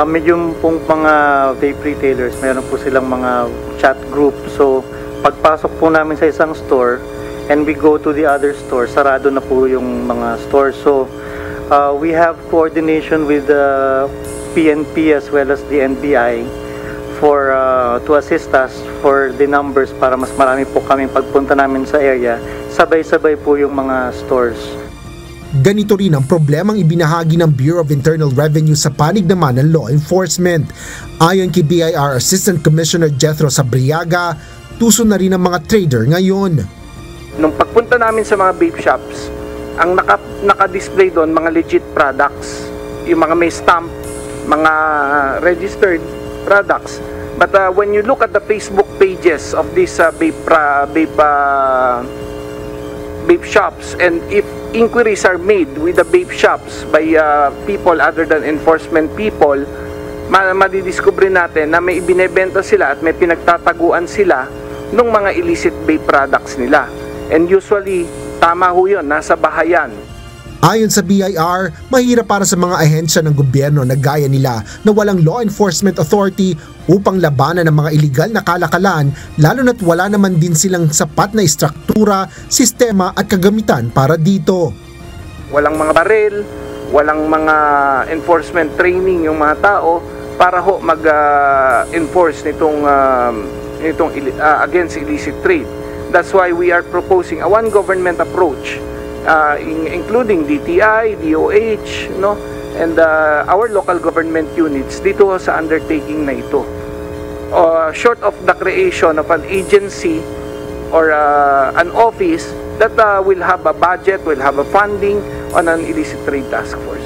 medyo pong mga vape retailers, mayroon po silang mga chat group. So, pagpasok po namin sa isang store and we go to the other store, sarado na po yung mga store. So, we have coordination with the PNP as well as the NBI to assist us for the numbers para mas marami po kaming pagpunta namin sa area. Sabay-sabay po yung mga stores. Ganito rin ang problemang ibinahagi ng Bureau of Internal Revenue sa panig naman ng law enforcement. Ayon kay BIR Assistant Commissioner Jethro Sabriaga, tuso na rin ang mga trader ngayon. Nung pagpunta namin sa mga vape shops, ang naka-display doon mga legit products, yung mga may stamp, mga registered products. But when you look at the Facebook pages of these vape shops, and if inquiries are made with the vape shops by people other than enforcement people, madidiscover natin na may ibinebenta sila at may pinagtataguan sila ng mga illicit vape products nila. And usually, tama ho yun, nasa bahayan. Ayon sa BIR, mahirap para sa mga ahensya ng gobyerno na gaya nila na walang law enforcement authority upang labanan ang mga iligal na kalakalan, lalo na't wala naman din silang sapat na istruktura, sistema at kagamitan para dito. Walang mga baril, walang mga enforcement training yung mga tao para ho mag-enforce nitong against illicit trade. That's why we are proposing a one government approach, including DTI, DOH, no, and our local government units dito sa undertaking na ito. Short of the creation of an agency or an office that will have a budget, will have a funding on an illicit trade task force.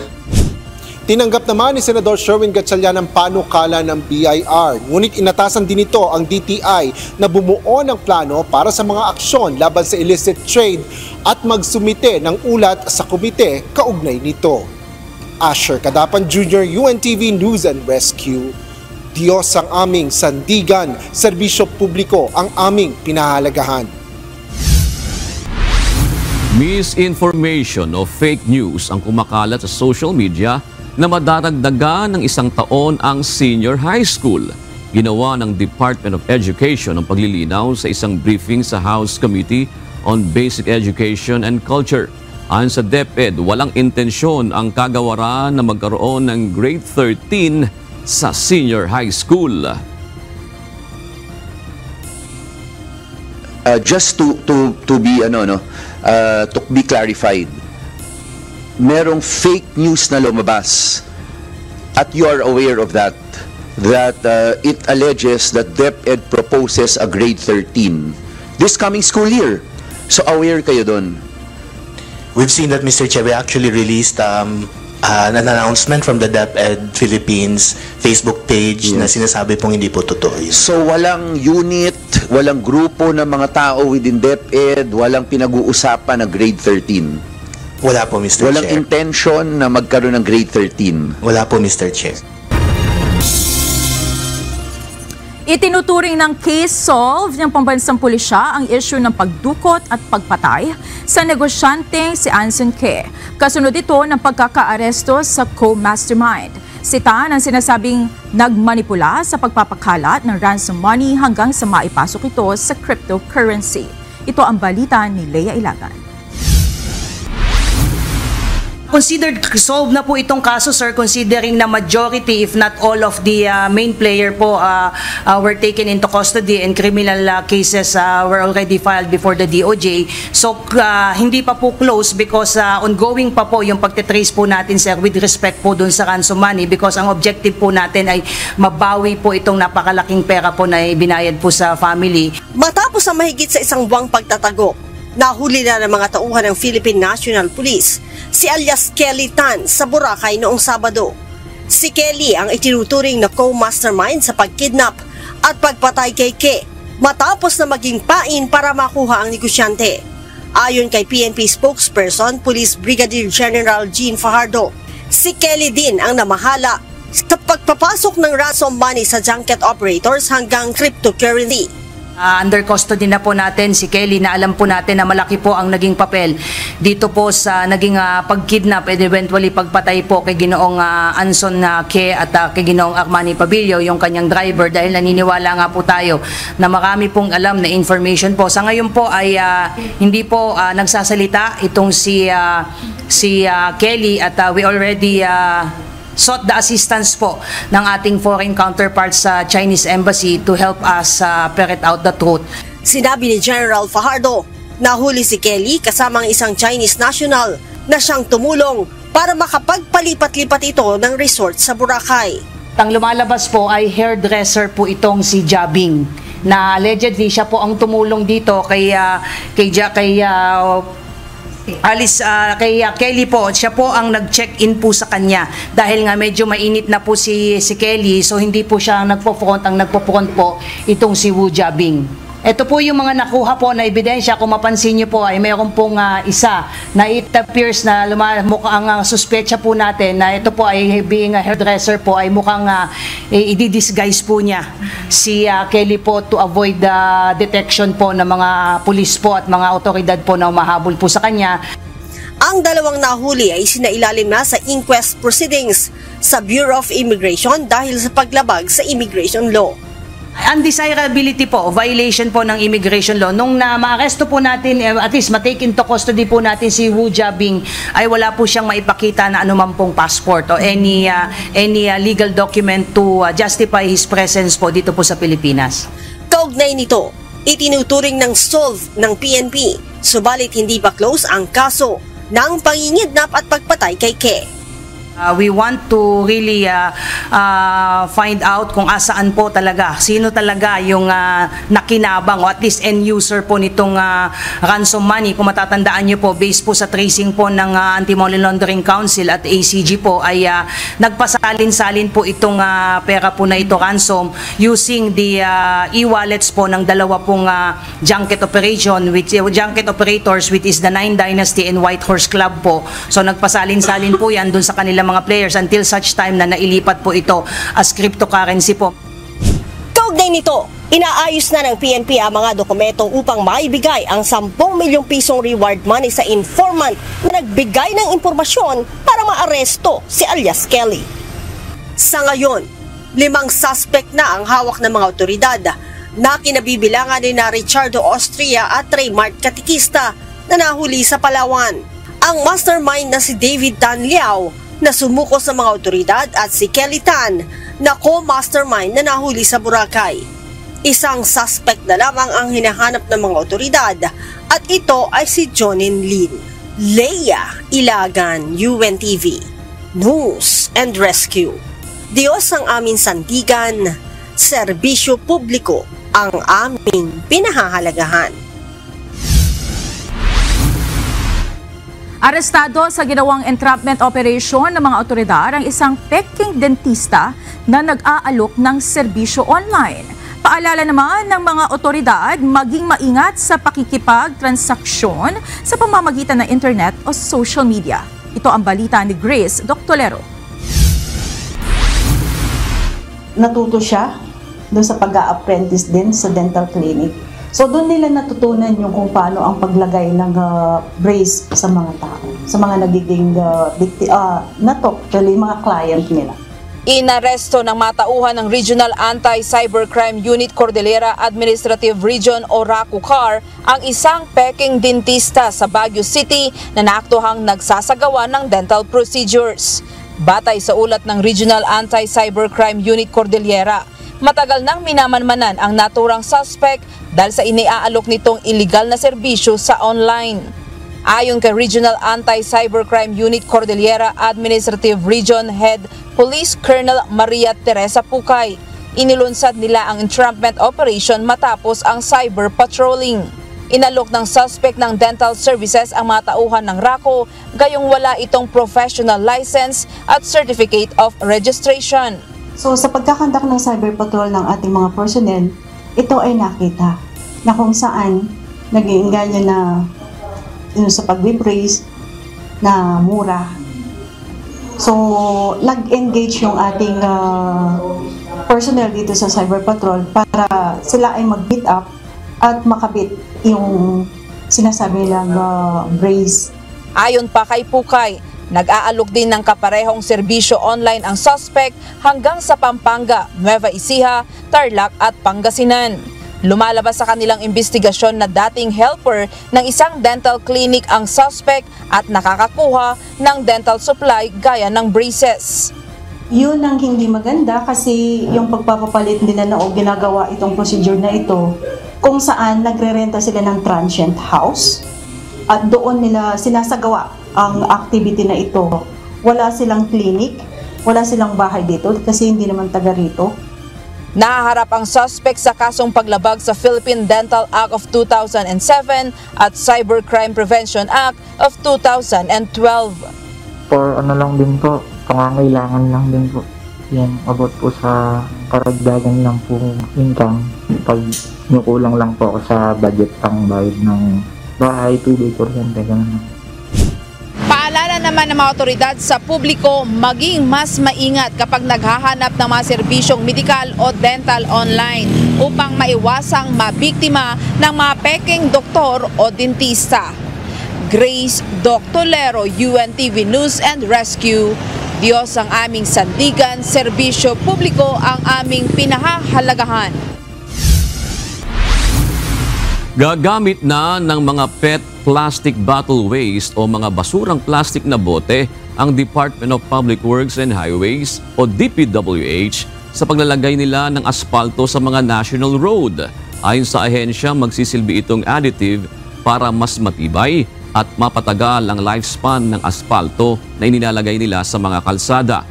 Tinanggap naman ni Senador Sherwin Gatchalian ang panukala ng BIR, ngunit inatasan din ito ang DTI na bumuo ng plano para sa mga aksyon laban sa illicit trade at magsumite ng ulat sa komite kaugnay nito. Asher Cadapan Jr., UNTV News and Rescue. Diyos ang aming sandigan, serbisyo publiko ang aming pinahalagahan. Misinformation o fake news ang kumakalat sa social media na madaragdagan ng 1 taon ang senior high school. Ginawa ng Department of Education ang paglilinaw sa isang briefing sa House Committee on Basic Education and Culture. Ayon sa DepEd, walang intensyon ang kagawaran na magkaroon ng grade 13 sa senior high school. Just to be clarified, merong fake news na lumabas at you are aware of that it alleges that DepEd proposes a grade 13 this coming school year. So aware kayo doon? We've seen that, Mr. Chair. We actually released an announcement from the DepEd Philippines Facebook page na sinasabi pong hindi po totoo yun. So walang unit, walang grupo ng mga tao within DepEd, walang pinag-uusapan na grade 13? Wala po, Mr. Chair. Walang intention na magkaroon ng grade 13? Wala po, Mr. Chair. Itinuturing ng case solved ng pambansang pulisya ang issue ng pagdukot at pagpatay sa negosyanteng si Anson K. Kasunod ito ng pagkakaaresto sa co-mastermind. Sita ng sinasabing nagmanipula sa pagpapakalat ng ransom money hanggang sa maipasok ito sa cryptocurrency. Ito ang balita ni Lea Ilagan. Considered solved na po itong kaso, sir, considering na majority if not all of the main player po were taken into custody and criminal cases were already filed before the DOJ. So hindi pa po close because ongoing pa po yung pagtitrace po natin, sir, with respect po dun sa ransom money because ang objective po natin ay mabawi po itong napakalaking pera po na binayad po sa family. Matapos ang mahigit sa 1 buwang pagtatago, nahuli na ng mga tauhan ng Philippine National Police si alias Kelly Tan sa Boracay noong Sabado. Si Kelly ang itinuturing na co-mastermind sa pagkidnap at pagpatay kay Ke matapos na maging pain para makuha ang negosyante. Ayon kay PNP spokesperson, Police Brigadier General Jean Fajardo, si Kelly din ang namahala sa pagpapasok ng ransom money sa junket operators hanggang cryptocurrency. Under custody na po natin si Kelly na alam po natin na malaki po ang naging papel dito po sa naging pagkidnap and eventually pagpatay po kay Ginoong Anson Ke at kay Ginoong Armani Pabilio, yung kanyang driver, dahil naniniwala nga po tayo na marami pong alam na information po. Sa ngayon po ay hindi po nagsasalita itong si Kelly at we already sought the assistance po ng ating foreign counterparts sa Chinese Embassy to help us ferret out the truth. Sinabi ni General Fajardo, nahuli si Kelly kasama ang isang Chinese national na siyang tumulong para makapagpalipat-lipat ito ng resort sa Boracay. Ang lumalabas po ay hairdresser po itong si Jabing na allegedly siya po ang tumulong dito kay Kelly po. Siya po ang nag-check-in po sa kanya dahil nga medyo mainit na po si Kelly, so hindi po siya nagpo-front. Ang nagpo-front po itong si Wu Jiabing. Ito po yung mga nakuha po na ebidensya. Kung mapansin niyo po ay mayroon pong isa na it appears na mukhang suspecha po natin na ito po ay being a hairdresser po ay mukhang i-disguise po niya si Kelly po to avoid the detection po ng mga pulis po at mga otoridad po na umahabol po sa kanya. Ang dalawang nahuli ay sinailalim na sa inquest proceedings sa Bureau of Immigration dahil sa paglabag sa immigration law. Undesirability po, violation po ng immigration law. Nung ma-aresto po natin, at least ma-take into custody po natin si Wu Jiabing, ay wala po siyang maipakita na anuman pong passport o any legal document to justify his presence po dito po sa Pilipinas. Kaugnay nito, itinuturing ng solve ng PNP, subalit hindi pa close ang kaso ng pangingidnap at pagpatay kay Ke. We want to really find out kung asaan po talaga, sino talaga yung nakinabang o at least end user po nitong ransom money. Kung matatandaan nyo po, based po sa tracing po ng Anti-Money Laundering Council at ACG po, ay nagpasalin-salin po itong pera po na ito ransom using the e-wallets po ng dalawa pong junket operators which is the Nine Dynasty and White Horse Club po. So nagpasalin-salin po yan dun sa kanilang mga players until such time na nailipat po ito as cryptocurrency po. Kaugnay nito, inaayos na ng PNP ang mga dokumento upang maibigay ang 10 milyong pisong reward money sa informant na nagbigay ng impormasyon para maaresto si alias Kelly. Sa ngayon, 5 suspect na ang hawak ng mga otoridad na kinabibilangan ni na Richardo Austria at Raymart Katikista na nahuli sa Palawan. Ang mastermind na si David Tan Liao na sumuko sa mga otoridad at si Kelly Tan na co-mastermind na nahuli sa Boracay. Isang suspect na lamang ang hinahanap ng mga otoridad at ito ay si Jonin Lin. Leia Ilagan, UNTV, News and Rescue. Diyos ang aming sandigan, serbisyo publiko ang aming pinahahalagahan. Arestado sa ginawang entrapment operation ng mga otoridad ang isang peking dentista na nag-aalok ng serbisyo online. Paalala naman ng mga otoridad maging maingat sa pakikipagtransaksyon sa pamamagitan ng internet o social media. Ito ang balita ni Grace Doctolero. Natuto siya doon sa pag-a-apprentice din sa dental clinic. So doon nila natutunan yung kung paano ang paglagay ng brace sa mga tao, sa mga nagiging mga client nila. Inaresto ng matauhan ng Regional Anti-Cybercrime Unit Cordillera Administrative Region o RACUCAR ang isang peking dentista sa Baguio City na naaktuhang nagsasagawa ng dental procedures. Batay sa ulat ng Regional Anti-Cybercrime Unit Cordillera, matagal nang minamanmanan ang naturang suspect dahil sa iniaalok nitong illegal na serbisyo sa online. Ayon kay Regional Anti-Cybercrime Unit Cordillera Administrative Region Head Police Colonel Maria Teresa Pucay, inilunsad nila ang entrapment operation matapos ang cyber patrolling. Inalok ng suspect ng dental services ang mga tauhan ng RACO, gayong wala itong professional license at certificate of registration. So sa pagkakandak ng cyber patrol ng ating mga personnel, ito ay nakita na kung saan nag-iingganyo na sa pag-brace na mura. So nag-engage yung ating personnel dito sa cyber patrol para sila ay mag-beat up at makabit yung sinasabi nilang brace. Ayon pa kay Pucay, nag-aalok din ng kaparehong serbisyo online ang suspect hanggang sa Pampanga, Nueva Ecija, Tarlac at Pangasinan. Lumalabas sa kanilang investigasyon na dating helper ng isang dental clinic ang suspect at nakakakuha ng dental supply gaya ng braces. Yun ang hindi maganda kasi yung pagpapapalit nila na o ginagawa itong procedure na ito kung saan nagrerenta sila ng transient house at doon nila sinasagawa ang activity na ito. Wala silang clinic, wala silang bahay dito kasi hindi naman taga rito. Nahaharap ang suspect sa kasong paglabag sa Philippine Dental Act of 2007 at Cybercrime Prevention Act of 2012. For ano lang din po, pangangailangan lang din po. yung abot po sa karagdagan lang po income. Pag nukulang lang po ako sa budget pang bayad ng bahay, tubig, kuryente, gano'n. Paalala naman ng mga otoridad sa publiko maging mas maingat kapag naghahanap ng mga serbisyong medikal o dental online upang maiwasang mabiktima ng mga peking doktor o dentista. Grace Doctolero, UNTV News and Rescue. Diyos ang aming sandigan, serbisyo publiko ang aming pinahahalagahan. Gagamit na ng mga PET plastic bottle waste o mga basurang plastic na bote ang Department of Public Works and Highways o DPWH sa paglalagay nila ng aspalto sa mga national road. Ayon sa ahensya, magsisilbi itong additive para mas matibay at mapatagal ang lifespan ng aspalto na inilalagay nila sa mga kalsada.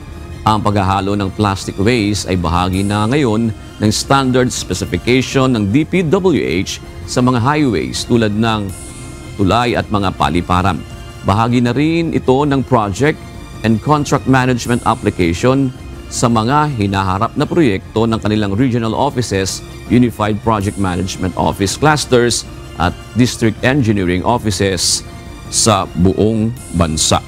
Ang paghahalo ng plastic waste ay bahagi na ngayon ng standard specification ng DPWH sa mga highways tulad ng tulay at mga paliparan. Bahagi na rin ito ng project and contract management application sa mga hinaharap na proyekto ng kanilang regional offices, Unified Project Management Office clusters at district engineering offices sa buong bansa.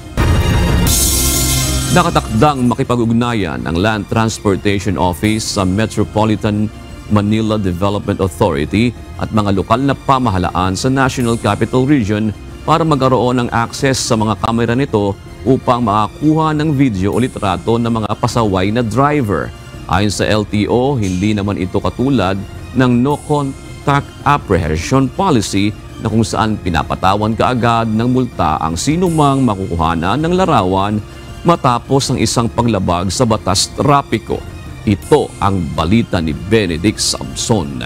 Nakatakdang makipag-ugnayan ang Land Transportation Office sa Metropolitan Manila Development Authority at mga lokal na pamahalaan sa National Capital Region para magkaroon ng access sa mga kamera nito upang makakuha ng video o litrato ng mga pasaway na driver. Ayon sa LTO, hindi naman ito katulad ng no contact apprehension policy na kung saan pinapatawan kaagad ng multa ang sinumang makukuhanan ng larawan matapos ang isang paglabag sa batas trapiko. Ito ang balita ni Benedict Samson.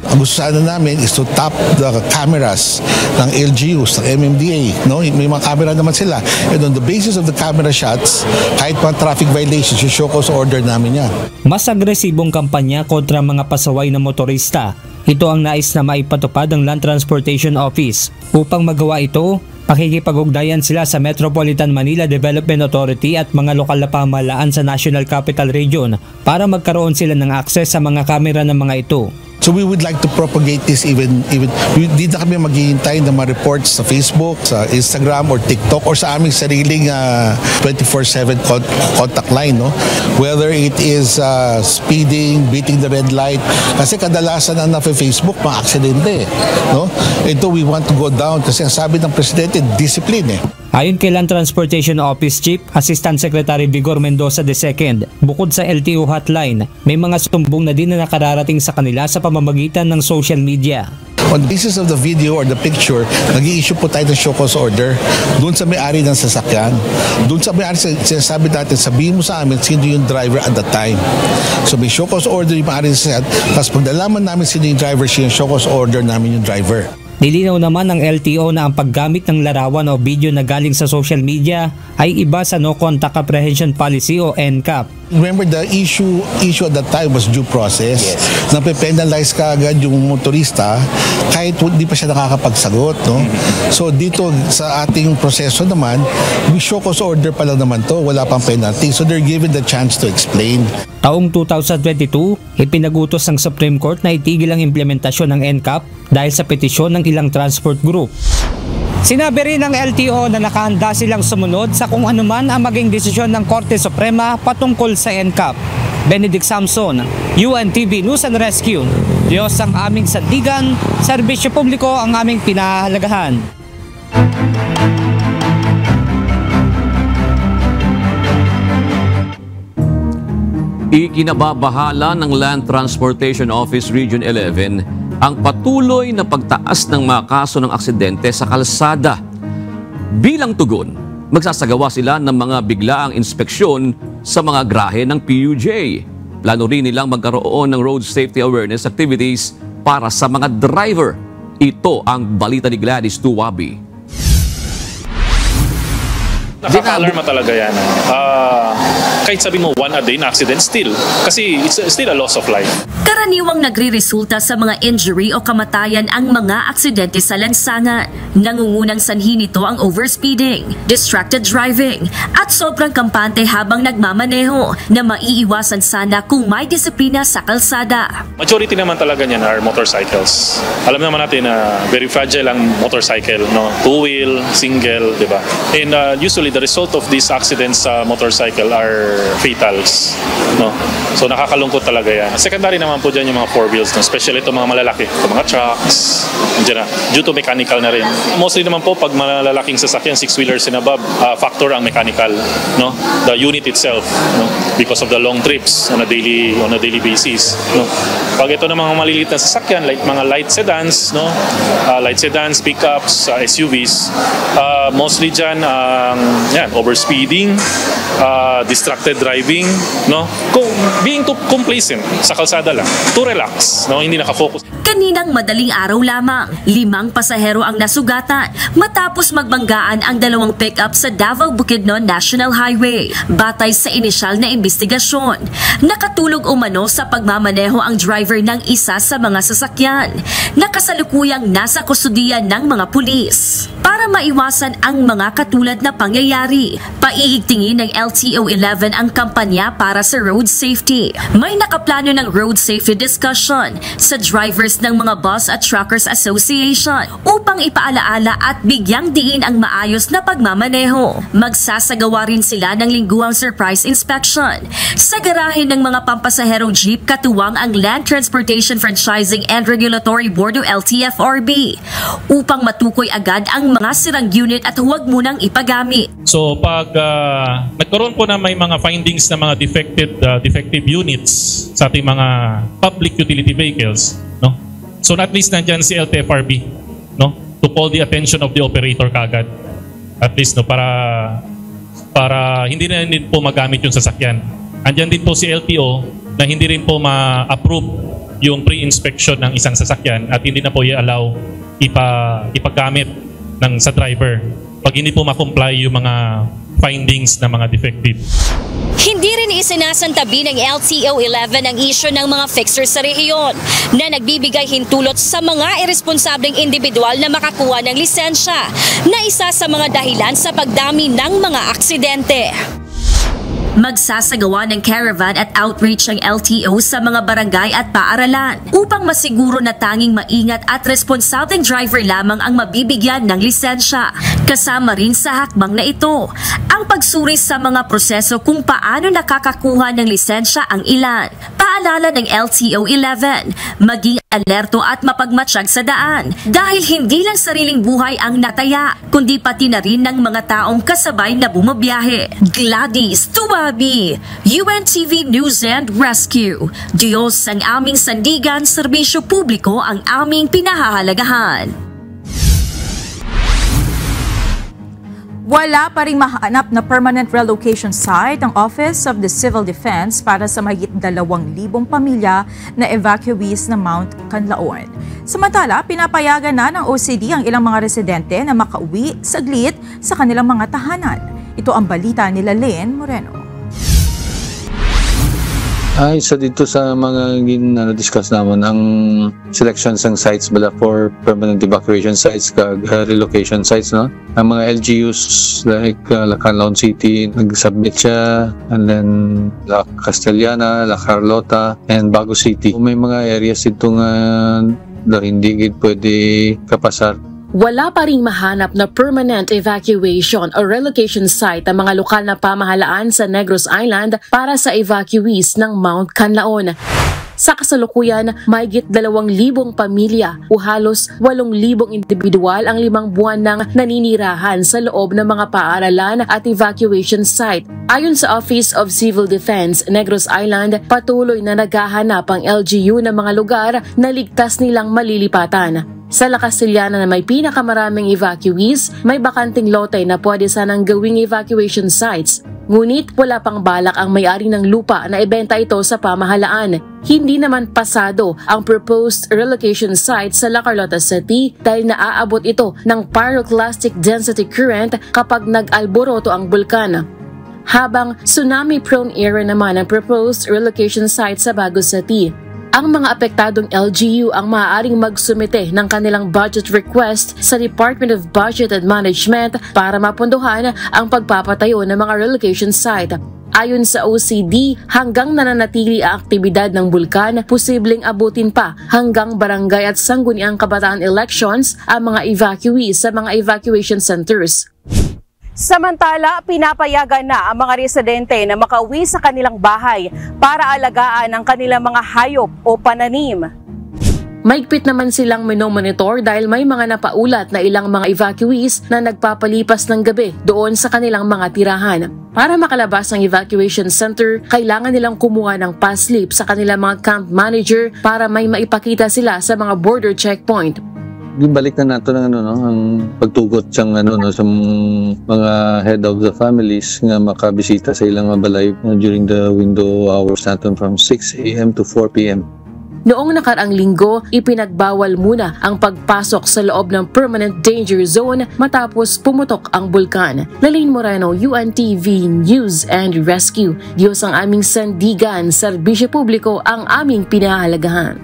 Ang gusto sana namin is to tap the cameras ng LGUs, ng MMDA. No? May mga camera naman sila. And on the basis of the camera shots, kahit mga traffic violations, yung show cause order namin yan. Mas agresibong kampanya kontra mga pasaway na motorista. Ito ang nais na maipatupad ng Land Transportation Office. Upang magawa ito, pakikipag-ugnayan sila sa Metropolitan Manila Development Authority at mga lokal na pamahalaan sa National Capital Region para magkaroon sila ng access sa mga kamera ng mga ito. So we would like to propagate this even di na kami maghihintay ng mga reports sa Facebook, sa Instagram or TikTok or sa aming sariling 24/7 contact line, no? Whether it is speeding, beating the red light, kasi kadalasan ang Facebook mga aksidente, no? Ito we want to go down kasi ang sabi ng presidente, discipline Ayon kay Land Transportation Office Chief Assistant Secretary Vigor Mendoza II, bukod sa LTO hotline, may mga sumbong na din na nakararating sa kanila sa pamamagitan ng social media. On the basis of the video or the picture, nag-i-issue po tayo ng show cause order doon sa may-ari ng sasakyan. Doon sa may-ari, sinasabi natin, sabihin mo sa amin sino yung driver at the time. So may show cause order yung may-ari ng sasakyan, tapos pag nalaman namin sino yung driver, siya yung show cause order namin yung driver. Nilinaw naman ng LTO na ang paggamit ng larawan o video na galing sa social media ay iba sa No Contact Apprehension Policy o NCAP. Remember the issue at that time was due process. Yes. Nape-penalize ka agad yung motorista kahit hindi pa siya nakakapagsagot, no? So dito sa ating proseso naman, we show cause order pa lang naman to, wala pang penalty. So they're given the chance to explain. Taong 2022, ipinagutos ng Supreme Court na itigil ang implementasyon ng NCAP dahil sa petisyon ng ilang transport group. Sinabi rin ng LTO na nakahanda silang sumunod sa kung anuman ang maging desisyon ng Korte Suprema patungkol sa NCAP. Benedict Samson, UNTV News and Rescue. Diyos ang aming sandigan, serbisyo publiko ang aming pinahahalagahan. Ikinababahala ng Land Transportation Office Region 11 ang patuloy na pagtaas ng mga kaso ng aksidente sa kalsada. Bilang tugon, magsasagawa sila ng mga biglaang inspeksyon sa mga grahe ng PUJ. Plano rin nilang magkaroon ng road safety awareness activities para sa mga driver. Ito ang balita ni Gladys Tuwabi. Nakaka-alarma talaga yan. Kahit sabi mo 1 a day na accident, still. Kasi it's still a loss of life. Karaniwang nagre-resulta sa mga injury o kamatayan ang mga aksidente sa lansangan. Nangungunang sanhi nito ang overspeeding, distracted driving, at sobrang kampante habang nagmamaneho na maiiwasan sana kung may disiplina sa kalsada. Majority naman talaga niyan are motorcycles. Alam naman natin na very fragile ang motorcycle, no? Two-wheel, single, di ba? And usually the result of these accidents sa motorcycle are fatals, no? So nakakalungkot talaga yan. Secondary naman po dyan yung mga four wheels, no? Especially ito mga malalaki, ito mga trucks, dyan na. Due to mechanical na rin. Mostly naman po pag malalaking sasakyan, 6-wheelers and above, factor ang mechanical, no? The unit itself, no? Because of the long trips on a daily basis, no? Pag ito na mga maliliit na sasakyan, like mga light sedans, no? Light sedans, pickups, SUVs, mostly dyan, overspeeding, distracted driving, no? Being too complacent sa kalsada lang, to relax, no? Hindi nakafocus. Kaninang madaling araw lamang, 5 pasahero ang nasugatan matapos magbanggaan ang 2 pick-up sa Davao Bukidnon National Highway. Batay sa inisyal na investigasyon, nakatulog umano sa pagmamaneho ang driver ng isa sa mga sasakyan na kasalukuyang nasa kustudiyan ng mga pulis. Para maiwasan ang mga katulad na pangyayari, paiigtingin ng LTO-11 ang kampanya para sa road safety. May nakaplano ng road safety discussion sa drivers ng mga Bus at Truckers Association upang ipaalaala at bigyang diin ang maayos na pagmamaneho. Magsasagawa rin sila ng lingguang surprise inspection sa garahe ng mga pampasaherong jeep katuwang ang Land Transportation Franchising and Regulatory Board o LTFRB upang matukoy agad ang mga sirang unit at huwag munang ipagamit. So pag nagkaroon po na may mga findings na mga defective units sa ating mga public utility vehicles, no? So at least nandyan si LTFRB, no? To call the attention of the operator kagad. At least, no, para hindi na din po magamit yung sasakyan. Andyan din po si LTO na hindi rin po ma-approve yung pre-inspection ng isang sasakyan at hindi na po i-allow ipagamit sa driver pag hindi po ma-comply yung mga findings ng mga defective. Hindi rin isinasantabi ng LTO-11 ang isyu ng mga fixers sa rehiyon na nagbibigay hintulot sa mga irresponsableng individual na makakuha ng lisensya na isa sa mga dahilan sa pagdami ng mga aksidente. Magsasagawa ng caravan at outreach ang LTO sa mga barangay at paaralan upang masiguro na tanging maingat at responsableng driver lamang ang mabibigyan ng lisensya. Kasama rin sa hakbang na ito ang pagsuri sa mga proseso kung paano nakakakuha ng lisensya ang ilan. Paalala ng LTO-11, maging alerto at mapagmatsyag sa daan dahil hindi lang sariling buhay ang nataya kundi pati na rin ng mga taong kasabay na bumabiyahe. Gladys Tuwabi, UNTV News and Rescue. Diyos ang aming sandigan, serbisyo publiko ang aming pinahahalagahan. Wala pa ring mahanap na permanent relocation site ang Office of the Civil Defense para sa mahigit 2,000 pamilya na evacuees ng Mount Canlaon. Samantala, pinapayagan na ng OCD ang ilang mga residente na makauwi saglit sa kanilang mga tahanan. Ito ang balita ni Len Moreno. Isa dito sa mga discuss naman ang selections ng sites bala for permanent evacuation sites kag relocation sites, no? Ang mga LGUs like La Canlaon City nag-submit siya, and then La Castellana, La Carlota, and Bago City. May mga areas dito nga na hindi gid pwede kapasar. Wala pa ring mahanap na permanent evacuation o relocation site ang mga lokal na pamahalaan sa Negros Island para sa evacuees ng Mount Canlaon. Sa kasalukuyan, mahigit 2,000 pamilya o halos 8,000 individual ang 5 buwan nang naninirahan sa loob ng mga paaralan at evacuation site. Ayon sa Office of Civil Defense, Negros Island, patuloy na naghahanap ang LGU ng mga lugar na ligtas nilang malilipatan. Sa La Castellana na may pinakamaraming evacuees, may bakanting lote na pwede sanang gawing evacuation sites. Ngunit wala pang balak ang may-ari ng lupa na ibenta ito sa pamahalaan. Hindi naman pasado ang proposed relocation site sa La Carlota City dahil naaabot ito ng pyroclastic density current kapag nag-alboroto ang bulkan. Habang tsunami-prone area naman ang proposed relocation site sa Baguio City. Ang mga apektadong LGU ang maaaring magsumite ng kanilang budget request sa Department of Budget and Management para mapunduhan ang pagpapatayo ng mga relocation site. Ayon sa OCD, hanggang nananatili ang aktibidad ng bulkan, posibleng abutin pa hanggang barangay at sangguniang kabataan elections ang mga evacuees sa mga evacuation centers. Samantala, pinapayagan na ang mga residente na makauwi sa kanilang bahay para alagaan ang kanilang mga hayop o pananim. Maigpit naman silang minomonitor dahil may mga napaulat na ilang mga evacuees na nagpapalipas ng gabi doon sa kanilang mga tirahan. Para makalabas ng evacuation center, kailangan nilang kumuha ng pass slip sa kanilang mga camp manager para may maipakita sila sa mga border checkpoint. Balik na nato ng ang pagtugot siyang sa mga head of the families nga makabisita sa ilang balay during the window hours natin from 6 a.m. to 4 p.m. Noong nakaraang linggo, ipinagbawal muna ang pagpasok sa loob ng permanent danger zone matapos pumutok ang bulkan. Laline Moreno, UNTV News and Rescue. Diyos ang aming sandigan, serbisyo publiko ang aming pinahalagahan.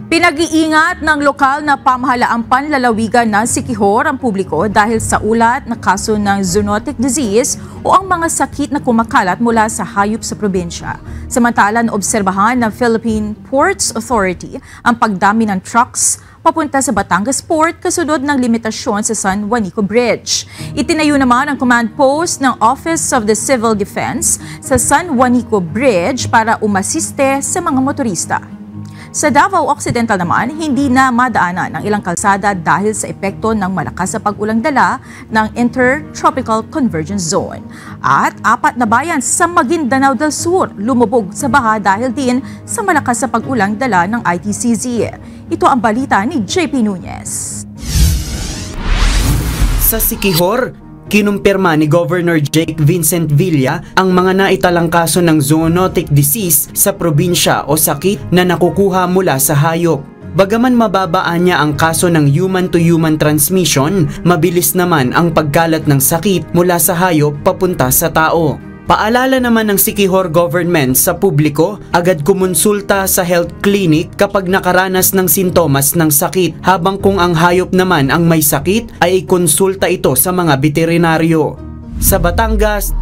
Pinag-iingat ng lokal na pamahalaang panlalawigan na Siquijor ang publiko dahil sa ulat na kaso ng zoonotic disease o ang mga sakit na kumakalat mula sa hayop sa probinsya. Samantala, naobserbahan ng Philippine Ports Authority ang pagdami ng trucks papunta sa Batangas Port kasunod ng limitasyon sa San Juanico Bridge. Itinayo naman ang command post ng Office of the Civil Defense sa San Juanico Bridge para umasiste sa mga motorista. Sa Davao Occidental naman, hindi na madaanan ang ilang kalsada dahil sa epekto ng malakas na pag-ulang dala ng Intertropical Convergence Zone. At 4 na bayan sa Maguindanao del Sur lumubog sa baha dahil din sa malakas na pag-ulang dala ng ITCZ. Ito ang balita ni JP Nunez. Sa Siquijor, kinumpirma ni Governor Jake Vincent Villa ang mga naitalang kaso ng zoonotic disease sa probinsya o sakit na nakukuha mula sa hayop. Bagaman mababaan niya ang kaso ng human-to-human transmission, mabilis naman ang pagkalat ng sakit mula sa hayop papunta sa tao. Paalala naman ng Siquijor government sa publiko, agad kumonsulta sa health clinic kapag nakaranas ng sintomas ng sakit, habang kung ang hayop naman ang may sakit ay ikonsulta ito sa mga veterinaryo. Sa Batangas,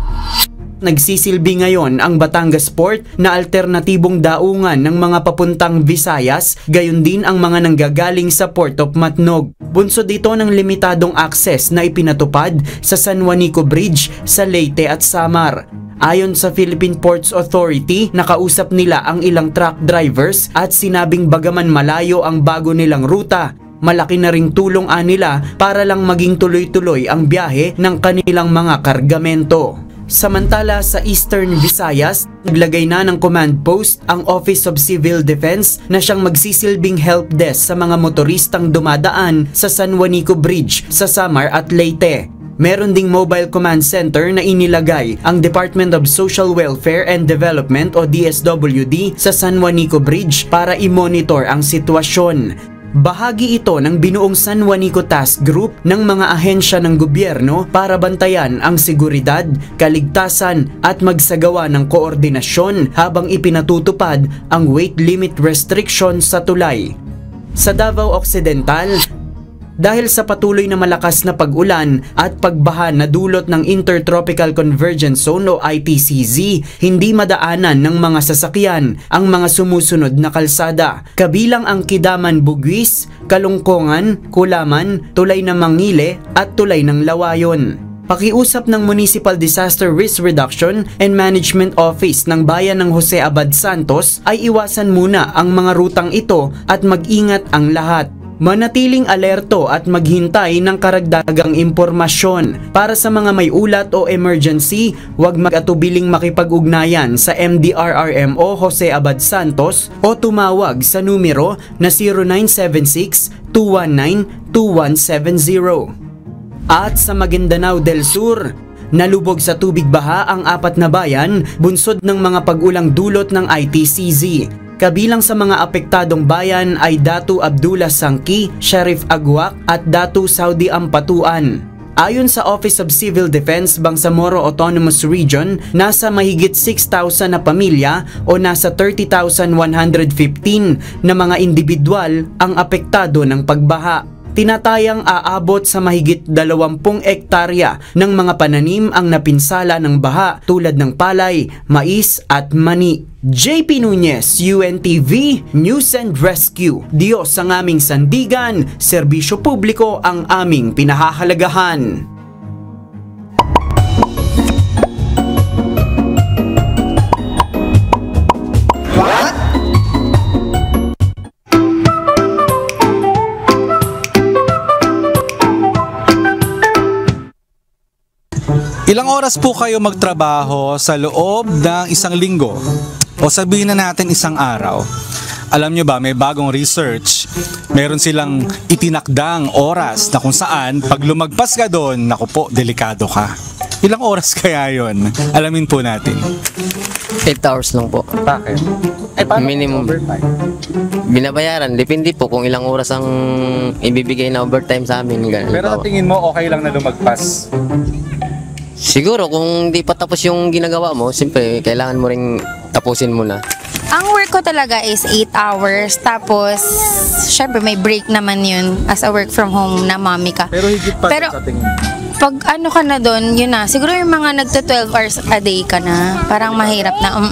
nagsisilbi ngayon ang Batangas Port na alternatibong daungan ng mga papuntang Visayas, gayon din ang mga nanggagaling sa Port of Matnog. Bunsod dito ng limitadong access na ipinatupad sa San Juanico Bridge sa Leyte at Samar. Ayon sa Philippine Ports Authority, nakausap nila ang ilang truck drivers at sinabing bagaman malayo ang bago nilang ruta, malaki na ring tulong nila para lang maging tuloy-tuloy ang biyahe ng kanilang mga kargamento. Samantala sa Eastern Visayas, naglagay na ng command post ang Office of Civil Defense na siyang magsisilbing help desk sa mga motoristang dumadaan sa San Juanico Bridge sa Samar at Leyte. Meron ding mobile command center na inilagay ang Department of Social Welfare and Development o DSWD sa San Juanico Bridge para i-monitor ang sitwasyon. Bahagi ito ng binuong San Juanico Task Group ng mga ahensya ng gobyerno para bantayan ang seguridad, kaligtasan at magsagawa ng koordinasyon habang ipinatutupad ang weight limit restriction sa tulay. Sa Davao Occidental, dahil sa patuloy na malakas na pag-ulan at pagbaha na dulot ng Intertropical Convergence Zone o ITCZ, hindi madaanan ng mga sasakyan ang mga sumusunod na kalsada, kabilang ang Kidaman Buguis, Kalungkongan, Kulaman, Tulay ng Mangile at Tulay ng Lawayon. Pakiusap ng Municipal Disaster Risk Reduction and Management Office ng Bayan ng Jose Abad Santos ay iwasan muna ang mga rutang ito at mag-ingat ang lahat. Manatiling alerto at maghintay ng karagdagang impormasyon. Para sa mga may ulat o emergency, huwag mag-atubiling makipag-ugnayan sa MDRRMO Jose Abad Santos o tumawag sa numero na 0976-219-2170. At sa Maguindanao del Sur, nalubog sa tubig baha ang 4 na bayan bunsod ng mga pag-ulang dulot ng ITCZ. Kabilang sa mga apektadong bayan ay Datu Abdullah Sangki, Sheriff Aguac at Datu Saudi Ampatuan. Ayon sa Office of Civil Defense Bangsamoro Autonomous Region, nasa mahigit 6,000 na pamilya o nasa 30,115 na mga individual ang apektado ng pagbaha. Tinatayang aabot sa mahigit 20 ektarya ng mga pananim ang napinsala ng baha tulad ng palay, mais at mani. JP Nunez, UNTV, News and Rescue. Diyos ang aming sandigan, serbisyo publiko ang aming pinahahalagahan. Ilang oras po kayo magtrabaho sa loob ng isang linggo? O sabihin na natin isang araw. Alam nyo ba, may bagong research, meron silang itinakdang oras na kung saan pag lumagpas ka doon, naku po, delikado ka. Ilang oras kaya yon? Alamin po natin. 8 hours lang po. Bakit? Minimum. Binabayaran, depende po kung ilang oras ang ibibigay na overtime sa amin. Ganun. Pero sa tingin mo, okay lang na lumagpas? Siguro kung di pa tapos yung ginagawa mo, siyempre kailangan mo ring tapusin muna. Ang work ko talaga is 8 hours. Tapos, syempre may break naman yun as a work from home na mommy ka. Pero higit pa sa tingin. Pag ano ka na doon, yun na. Siguro yung mga nagta 12 hours a day ka na. Parang mahirap na.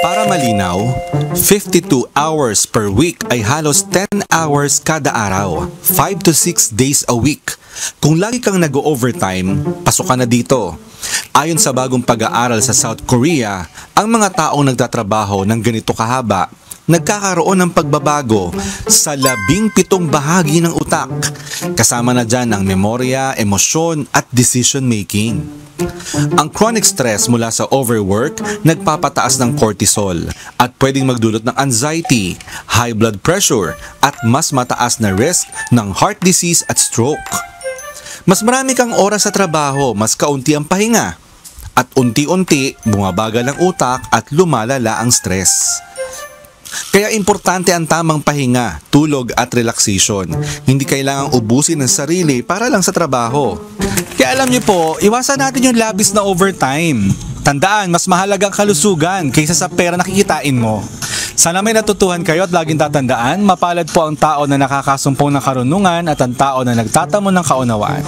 Para malinaw, 52 hours per week ay halos 10 hours kada araw, 5 to 6 days a week. Kung lagi kang nag-overtime, pasok ka na dito. Ayon sa bagong pag-aaral sa South Korea, ang mga taong nagtatrabaho ng ganito kahaba, nagkakaroon ng pagbabago sa 17 bahagi ng utak. Kasama na dyan ang memorya, emosyon at decision making. Ang chronic stress mula sa overwork nagpapataas ng cortisol at pwedeng magdulot ng anxiety, high blood pressure at mas mataas na risk ng heart disease at stroke. Mas marami kang oras sa trabaho, mas kaunti ang pahinga at unti-unti bumabagal ang utak at lumalala ang stress. Kaya importante ang tamang pahinga, tulog at relaxation. Hindi kailangang ubusin ang sarili para lang sa trabaho. Kaya alam niyo po, iwasan natin yung labis na overtime. Tandaan, mas mahalagang kalusugan kaysa sa pera na kikitain mo. Sana may natutuhan kayo at laging tatandaan, mapalad po ang tao na nakakasumpong ng karunungan at ang tao na nagtatamo ng kaunawaan.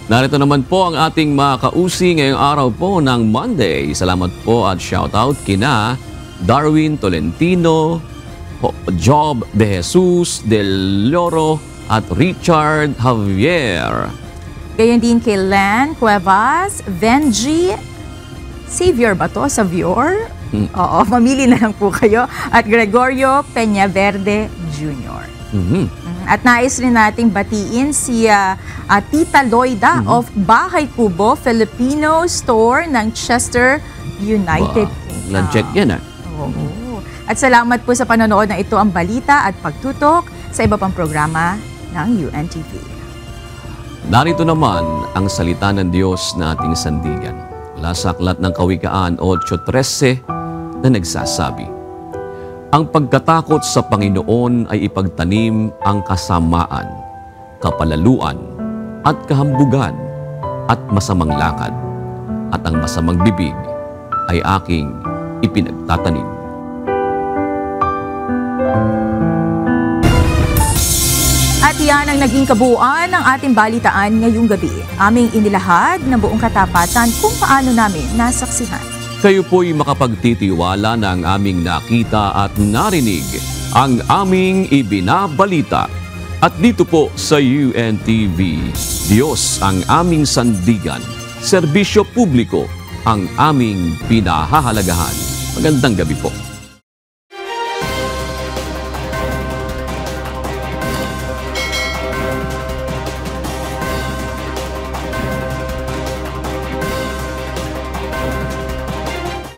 Narito naman po ang ating mga kausi ngayong araw po ng Monday. Salamat po at shoutout kina Darwin Tolentino, Job De Jesus Del Loro at Richard Javier. Gayon din kay Len Cuevas, Venji, Xavier ba to? Xavier? Oo, mamili na lang po kayo. At Gregorio Peñaverde Jr. At nais rin nating batiin si Tita Loida of Bahay Kubo Filipino Store ng Chester, United Kingdom. Check yan Oo. At salamat po sa panonood na ito ang balita at pagtutok sa iba pang programa ng UNTV. Narito naman ang salita ng Diyos na ating sandigan. Mula sa Aklat ng Kawikaan 8:13 na nagsasabi, ang pagkatakot sa Panginoon ay ipagtanim ang kasamaan, kapalaluan, at kahambugan, at masamang lakad, at ang masamang bibig ay aking ipinagtatanim. At yan ang naging kabuuan ng ating balitaan ngayong gabi. Aming inilahad ng buong katapatan kung paano namin nasaksihan. Kayo po'y makapagtitiwala ng aming nakita at narinig ang aming ibinabalita. At dito po sa UNTV, Diyos ang aming sandigan, serbisyo publiko ang aming pinahahalagahan. Magandang gabi po.